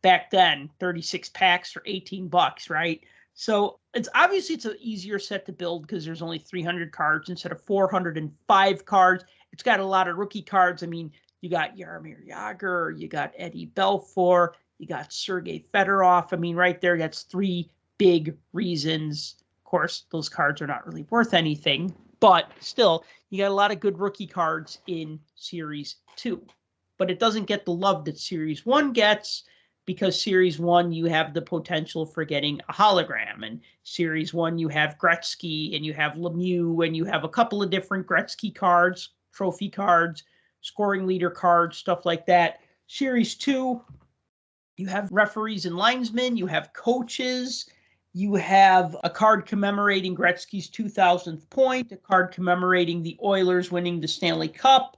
back then, 36 packs for $18, right? So it's an easier set to build because there's only 300 cards instead of 405 cards. It's got a lot of rookie cards. I mean, you got Jaromir Jagr, you got Eddie Belfour, you got Sergei Fedorov. I mean, right there, that's 3 big reasons. Of course, those cards are not really worth anything, but still, you got a lot of good rookie cards in Series 2. But it doesn't get the love that Series 1 gets, because Series 1, you have the potential for getting a hologram. And Series 1, you have Gretzky, and you have Lemieux, and you have a couple of different Gretzky cards, trophy cards, scoring leader cards, stuff like that. Series 2, you have referees and linesmen, you have coaches, you have a card commemorating Gretzky's 2000th point, a card commemorating the Oilers winning the Stanley Cup,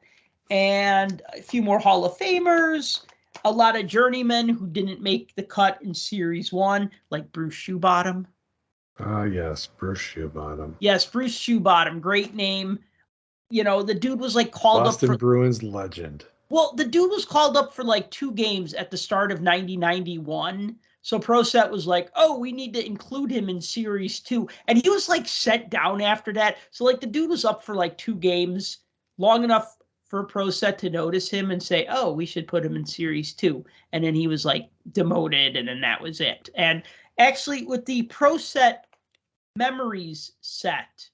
and a few more Hall of Famers, a lot of journeymen who didn't make the cut in Series 1, like Bruce Shoebottom.
Yes, Bruce Shoebottom.
Yes, Bruce Shoebottom, great name. The dude was like called
Boston
up for
Bruins legend.
Well, the dude was called up for like 2 games at the start of 90-91. So ProSet was like, oh, we need to include him in Series 2. And he was like set down after that. So like the dude was up for like 2 games, long enough for ProSet to notice him and say, oh, we should put him in Series 2. And then he was like demoted, and then that was it. And actually with the ProSet Memories set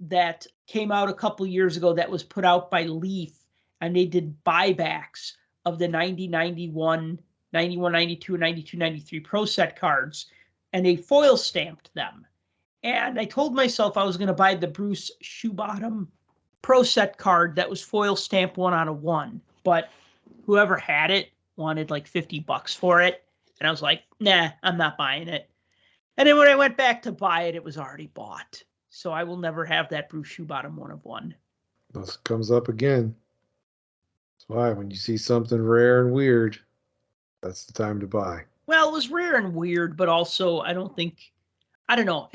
that came out a couple years ago that was put out by Leaf, and they did buybacks of the 90-91, 91-92, and 92-93 ProSet cards, and they foil stamped them. And I told myself I was going to buy the Bruce Shoebottom ProSet card that was foil stamped 1/1, but whoever had it wanted like $50 for it, and I was like, nah, I'm not buying it. And then when I went back to buy it, it was already bought. So I will never have that Bruce Shoebottom 1/1.
This comes up again. That's why when you see something rare and weird, that's the time to buy.
Well, it was rare and weird, but also I don't know.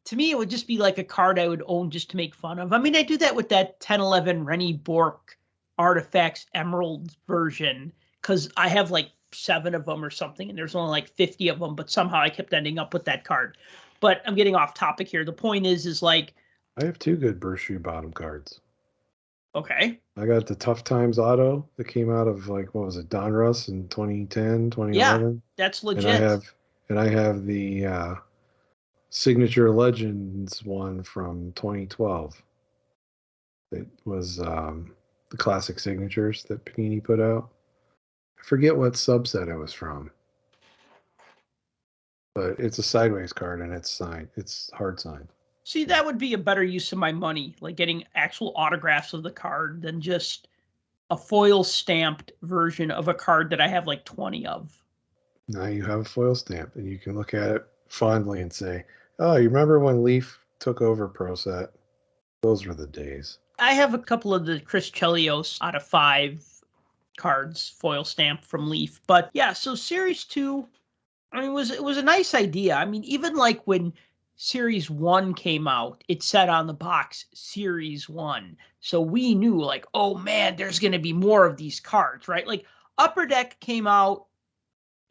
To me, it would just be like a card I would own just to make fun of. I mean, I do that with that 1011 Rennie Bork Artifacts Emerald version because I have like 7 of them or something, and there's only like 50 of them, but somehow I kept ending up with that card. But I'm getting off topic here. The point is like...
I have 2 good Bruce Shoebottom cards.
Okay.
I got the Tough Times auto that came out of like, what was it, Donruss in 2010, 2011?
Yeah, that's legit.
And I have the Signature Legends one from 2012. It was the classic signatures that Panini put out. I forget what subset it was from. But it's a sideways card and it's signed. It's hard signed.
See, that would be a better use of my money, like getting actual autographs of the card than just a foil stamped version of a card that I have like 20 of.
Now you have a foil stamp and you can look at it fondly and say, oh, you remember when Leaf took over ProSet? Those were the days.
I have a couple of the Chris Chelios out of 5 cards foil stamped from Leaf. But yeah, so Series 2, I mean, it was a nice idea. I mean, even like when Series 1 came out, it said on the box Series 1. So we knew like, oh man, there's going to be more of these cards, right? Like Upper Deck came out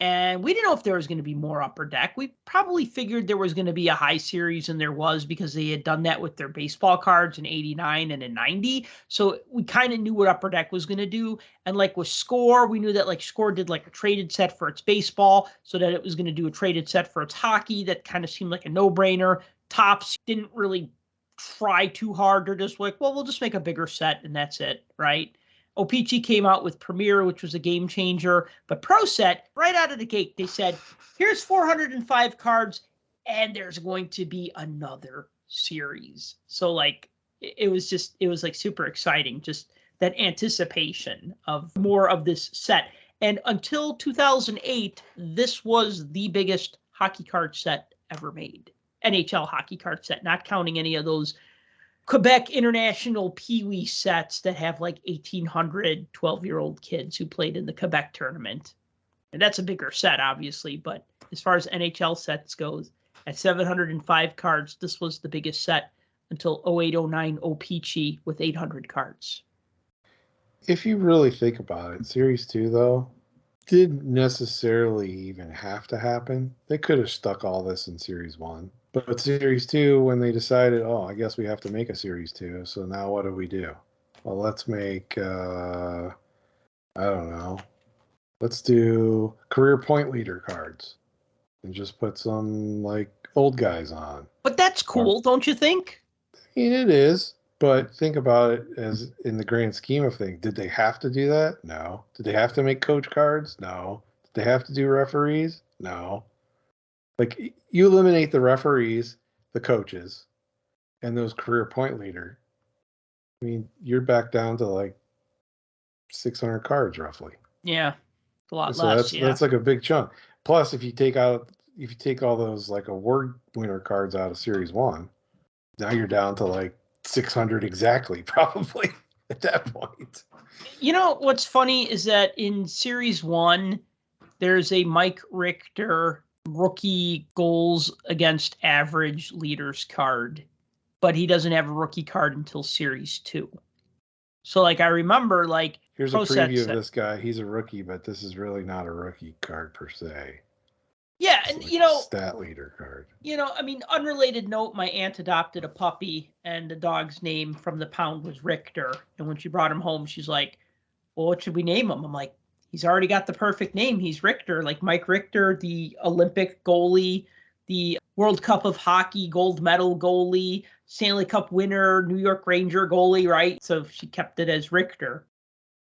and we didn't know if there was going to be more Upper Deck. We probably figured there was going to be a high series, and there was because they had done that with their baseball cards in 89 and in 90. So we kind of knew what Upper Deck was going to do. And like with Score, we knew that like Score did like a traded set for its baseball, so that it was going to do a traded set for its hockey. That kind of seemed like a no-brainer. Topps didn't really try too hard. They're just like, well, we'll just make a bigger set and that's it, right? O-Pee-Chee came out with Premier, which was a game changer. But ProSet, right out of the gate, they said, here's 405 cards, and there's going to be another series. So, like, it was like super exciting, just that anticipation of more of this set. And until 2008, this was the biggest hockey card set ever made. NHL hockey card set, not counting any of those Quebec International Pee Wee sets that have like 1,800 12-year-old kids who played in the Quebec tournament. And that's a bigger set, obviously. But as far as NHL sets goes, at 705 cards, this was the biggest set until 0809 O-Pee-Chee with 800 cards.
If you really think about it, Series 2, though, didn't necessarily even have to happen. They could have stuck all this in Series 1. But Series 2, when they decided, I guess we have to make a Series 2, so now what do? Well, let's make, I don't know, let's do career point leader cards and just put some, like, old guys on.
But that's cool, don't you think?
I mean, it is. But think about it as in the grand scheme of things. Did they have to do that? No. Did they have to make coach cards? No. Did they have to do referees? No. Like, you eliminate the referees, the coaches, and those career point leader. I mean, you're back down to like 600 cards roughly.
Yeah. A lot
so
less.
That's like a big chunk. Plus, if you take all those like award winner cards out of Series 1, now you're down to like 600 exactly, probably at that point.
You know, what's funny is that in Series 1, there's a Mike Richter rookie goals against average leaders card, but he doesn't have a rookie card until Series 2. So, like, I remember, like,
here's a preview of this guy. He's a rookie, but this is really not a rookie card per se.
Yeah, and like
stat leader card.
I mean, unrelated note, my aunt adopted a puppy, and the dog's name from the pound was Richter. And when she brought him home, she's like, well, what should we name him? I'm like, he's already got the perfect name. He's Richter, like Mike Richter, the Olympic goalie, the World Cup of Hockey gold medal goalie, Stanley Cup winner, New York Ranger goalie, right? So she kept it as Richter.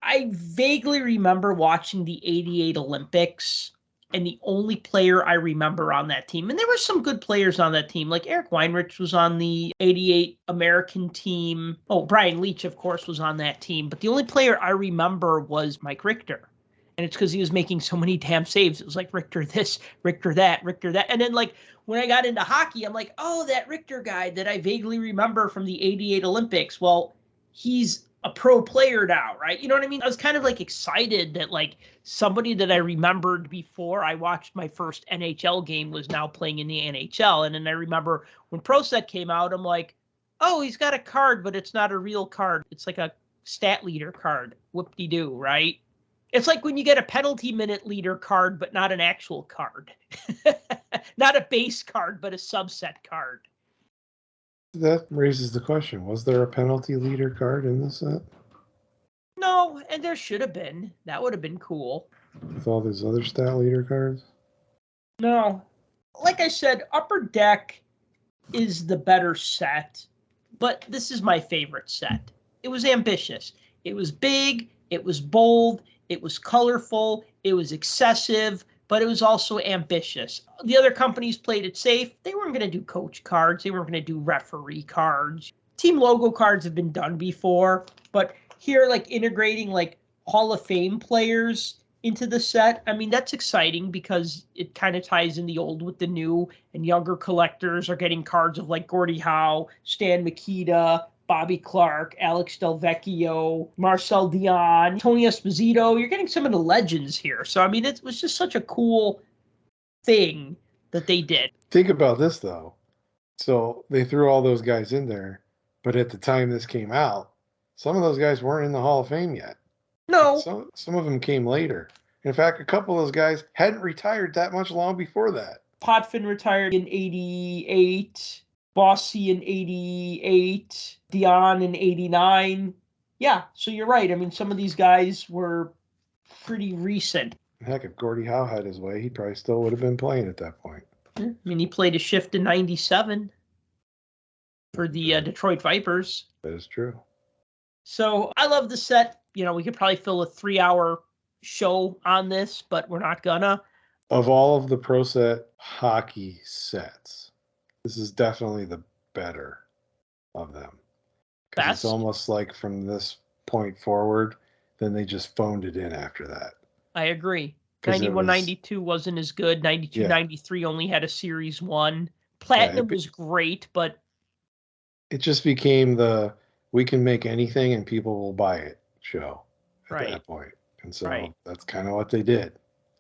I vaguely remember watching the 88 Olympics, and the only player I remember on that team, and there were some good players on that team, like Eric Weinrich was on the 88 American team. Oh, Brian Leach, of course, was on that team. But the only player I remember was Mike Richter. And it's because he was making so many damn saves. It was like Richter this, Richter that, Richter that. And then, like, when I got into hockey, I'm like, oh, that Richter guy that I vaguely remember from the 88 Olympics. Well, he's a pro player now, right? You know what I mean? I was kind of like excited that like somebody that I remembered before I watched my first NHL game was now playing in the NHL. And then I remember when Pro Set came out, I'm like, oh, he's got a card, but it's not a real card. It's like a stat leader card. Whoop-de-doo, right? It's like when you get a penalty minute leader card, but not an actual card. Not a base card, but a subset card.
That raises the question, was there a penalty leader card in this set?
No, and there should have been. That would have been cool.
With all these other stat leader cards?
No. Like I said, Upper Deck is the better set, but this is my favorite set. It was ambitious. It was big, it was bold, it was colorful, it was excessive, but it was also ambitious. The other companies played it safe. They weren't going to do coach cards. They weren't going to do referee cards. Team logo cards have been done before, but here, like integrating like Hall of Fame players into the set, I mean, that's exciting because it kind of ties in the old with the new, and younger collectors are getting cards of like Gordie Howe, Stan Mikita, Bobby Clark, Alex Del Vecchio, Marcel Dion, Tony Esposito. You're getting some of the legends here. So, I mean, it was just such a cool thing that they did.
Think about this, though. So they threw all those guys in there, but at the time this came out, some of those guys weren't in the Hall of Fame yet.
No.
Some of them came later. In fact, a couple of those guys hadn't retired that much long before that.
Potvin retired in 88. Bossy in 88, Dion in 89. Yeah, so you're right. I mean, some of these guys were pretty recent.
Heck, if Gordie Howe had his way, he probably still would have been playing at that point.
I mean, he played a shift in 97 for the Detroit Vipers.
That is true.
So I love the set. You know, we could probably fill a 3-hour show on this, but we're not gonna.
Of all of the Pro Set hockey sets, this is definitely the better of them. Because it's almost like from this point forward, then they just phoned it in after that.
I agree. 91-92 wasn't as good. 92-93 only had a Series 1. Platinum was great, but
it just became the we can make anything and people will buy it show at
Right.
that point. And so
Right.
that's kind of what they did.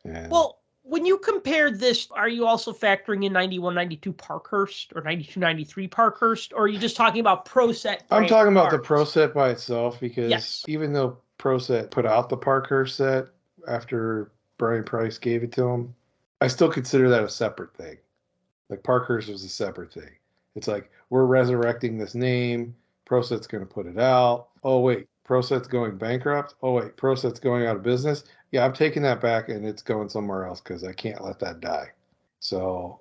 And
Well, when you compare this, are you also factoring in 91, 92 Parkhurst or 92, 93 Parkhurst, or are you just talking about Pro Set
I'm
brand
talking about the
cards?
Pro Set by itself because
Yes.
even though Pro Set put out the Parkhurst set after Brian Price gave it to him, I still consider that a separate thing. Like Parkhurst was a separate thing. It's like we're resurrecting this name. ProSet's going to put it out. Oh wait, ProSet's going bankrupt. Oh wait, ProSet's going out of business. Yeah, I'm taking that back and it's going somewhere else because I can't let that die. So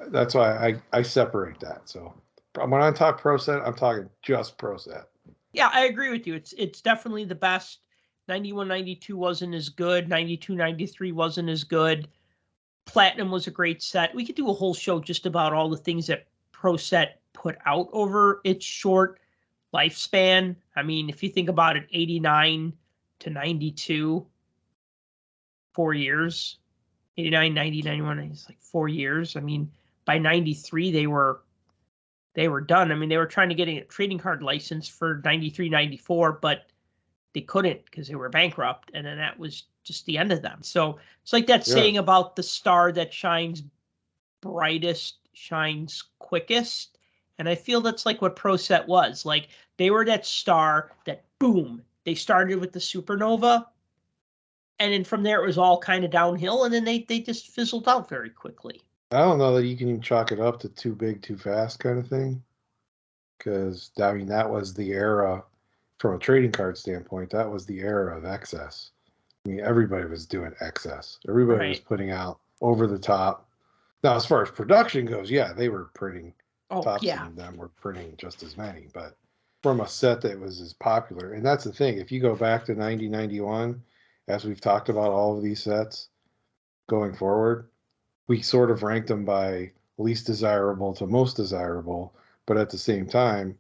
that's why I separate that. So when I talk ProSet, I'm talking just ProSet.
Yeah, I agree with you. It's definitely the best. 91, 92 wasn't as good. 92, 93 wasn't as good. Platinum was a great set. We could do a whole show just about all the things that Pro Set put out over its short lifespan. I mean, if you think about it, 89 to 92, 4 years. 89, 90, 91, it's like 4 years. I mean, by 93 they were done. I mean, they were trying to get a trading card license for 93, 94, but they couldn't because they were bankrupt, and then that was just the end of them. So it's like that saying about the star that shines brightest shines quickest, and I feel that's like what Pro Set was. Like they were that star that boom, they started with the supernova, and then from there it was all kind of downhill, and then they just fizzled out very quickly.
I don't know that you can chalk it up to too big, too fast kind of thing. Because, I mean, that was the era, from a trading card standpoint, that was the era of excess. I mean, everybody was doing excess. Everybody was putting out over the top. Now, as far as production goes, yeah, they were printing tops and them were printing just as many. But from a set that was as popular, and that's the thing, if you go back to 9091, as we've talked about all of these sets going forward, we sort of ranked them by least desirable to most desirable. But at the same time,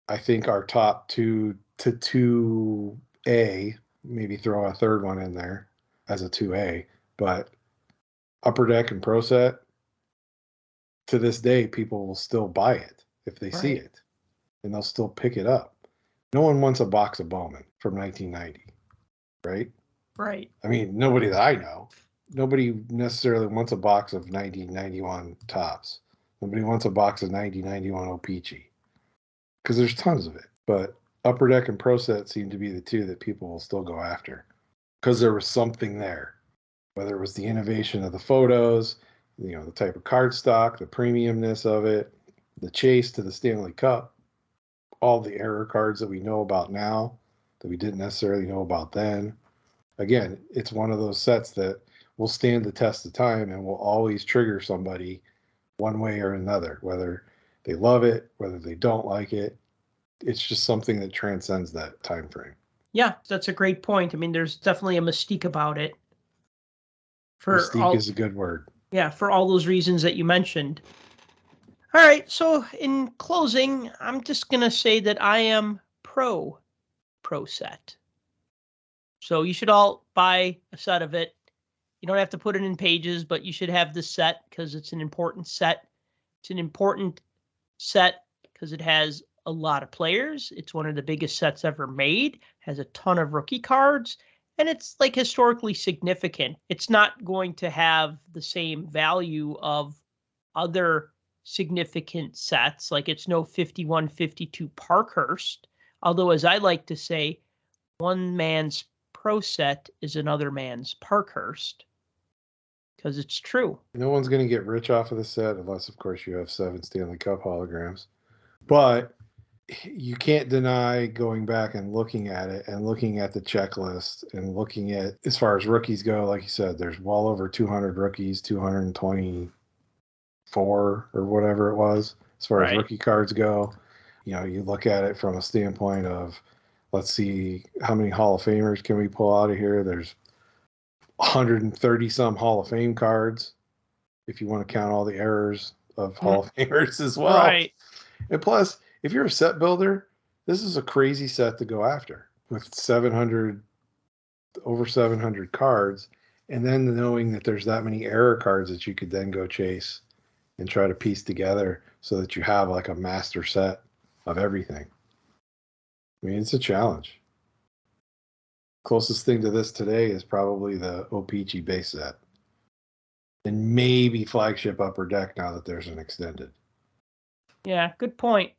I think our top 2 to 2A, maybe throw a third one in there as a 2A, but Upper Deck and Pro Set, to this day, people will still buy it if they see it, and they'll still pick it up. No one wants a box of Bowman from 1990, right?
Right.
I mean, nobody that I know. Nobody necessarily wants a box of 1991 tops. Nobody wants a box of 1991 O-Pee-Chee because there's tons of it. But Upper Deck and Pro Set seem to be the two that people will still go after because there was something there, whether it was the innovation of the photos, the type of cardstock, the premiumness of it, the chase to the Stanley Cup, all the error cards that we know about now that we didn't necessarily know about then. Again, it's one of those sets that will stand the test of time and will always trigger somebody one way or another, whether they love it, whether they don't like it. It's just something that transcends that time frame.
Yeah, that's a great point. I mean, there's definitely a mystique about it.
Mystique is a good word.
Yeah, for all those reasons that you mentioned. All right, so in closing, I'm just going to say that I am pro Set. So you should all buy a set of it. You don't have to put it in pages, but you should have this set because it's an important set. It's an important set because it has a lot of players. It's one of the biggest sets ever made, has a ton of rookie cards, and it's like historically significant. It's not going to have the same value of other significant sets. Like it's no 51, 52 Parkhurst. Although, as I like to say, one man's Pro Set is another man's Parkhurst. Because it's true.
No one's going to get rich off of the set unless, of course, you have 7 Stanley Cup holograms. But you can't deny going back and looking at it and looking at the checklist and looking at, as far as rookies go, like you said, there's well over 200 rookies, 224 or whatever it was, as far as rookie cards go. You look at it from a standpoint of, let's see, how many Hall of Famers can we pull out of here? There's 130 some Hall of Fame cards, if you want to count all the errors of Hall of Famers as well.
Right.
And plus, if you're a set builder, this is a crazy set to go after with over 700 cards, and then knowing that there's that many error cards that you could then go chase and try to piece together so that you have like a master set of everything. I mean, it's a challenge. Closest thing to this today is probably the O-Pee-Chee base set. And maybe Flagship Upper Deck now that there's an extended.
Yeah, good point.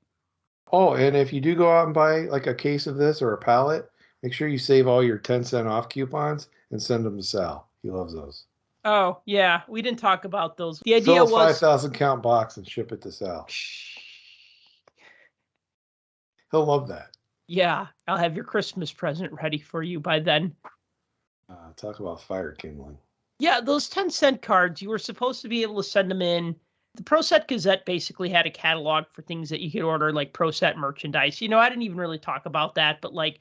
Oh, and if you do go out and buy like a case of this or a pallet, make sure you save all your 10-cent off coupons and send them to Sal. He loves those.
Oh, yeah. We didn't talk about those. The idea
Fill a
was
5,000 count box and ship it to Sal. He'll love that.
Yeah, I'll have your Christmas present ready for you by then.
Talk about fire kindling.
Yeah, those 10-cent cards, you were supposed to be able to send them in. The Pro Set Gazette basically had a catalog for things that you could order, like Pro Set merchandise. You know, I didn't even really talk about that, but like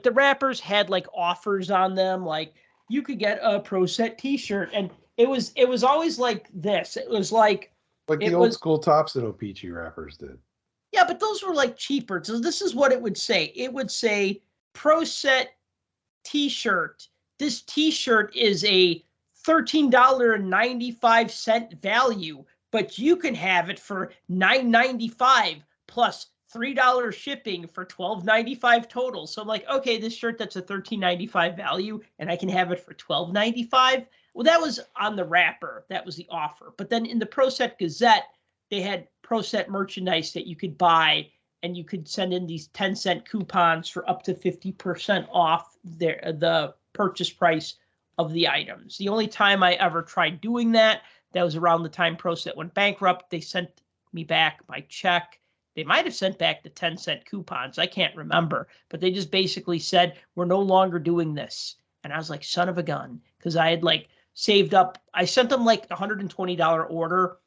the wrappers had like offers on them. Like you could get a Pro Set T-shirt, and it was always like this. It was like
the old school Tops that O-Pee-Chee wrappers did.
Yeah, but those were like cheaper. So this is what it would say. It would say Pro Set T-shirt. This T-shirt is a $13.95 value, but you can have it for $9.95 plus $3 shipping for $12.95 total. So I'm like, okay, this shirt that's a $13.95 value, and I can have it for $12.95. Well, that was on the wrapper. That was the offer. But then in the Pro Set Gazette, they had Pro Set merchandise that you could buy, and you could send in these 10-cent coupons for up to 50% off the purchase price of the items. The only time I ever tried doing that was around the time Pro Set went bankrupt. They sent me back my check. They might have sent back the 10-cent coupons. I can't remember. But they just basically said, we're no longer doing this. And I was like, son of a gun. Because I had like saved up. I sent them like a $120 order.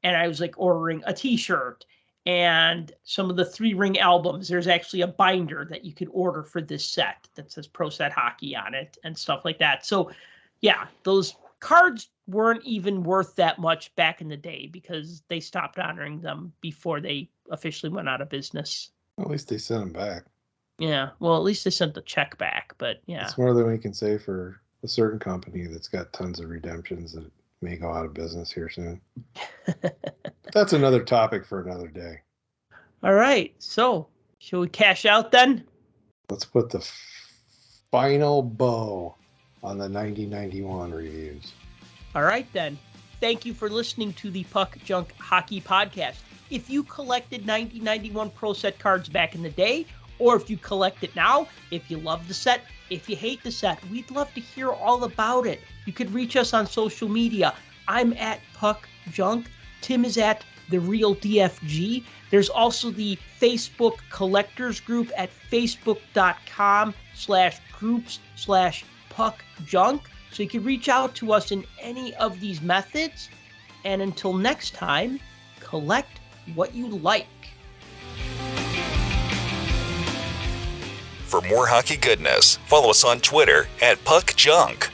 And I was like ordering a T-shirt and some of the 3-ring albums. There's actually a binder that you could order for this set that says Pro Set Hockey on it and stuff like that. So, yeah, those cards weren't even worth that much back in the day because they stopped honoring them before they officially went out of business.
At least they sent them back.
Yeah, well, at least they sent the check back, but yeah.
It's more than we can say for a certain company that's got tons of redemptions that may go out of business here soon. That's another topic for another day.
All right. So, shall we cash out then?
Let's put the final bow on the 90-91 reviews.
All right, then. Thank you for listening to the Puck Junk Hockey Podcast. If you collected 90-91 Pro Set cards back in the day, or if you collect it now, if you love the set, if you hate the set, we'd love to hear all about it. You could reach us on social media. I'm at Puck Junk. Tim is at The Real DFG. There's also the Facebook collectors group at facebook.com/groups/puckjunk. So you can reach out to us in any of these methods. And until next time, collect what you like.
For more hockey goodness, follow us on Twitter at PuckJunk.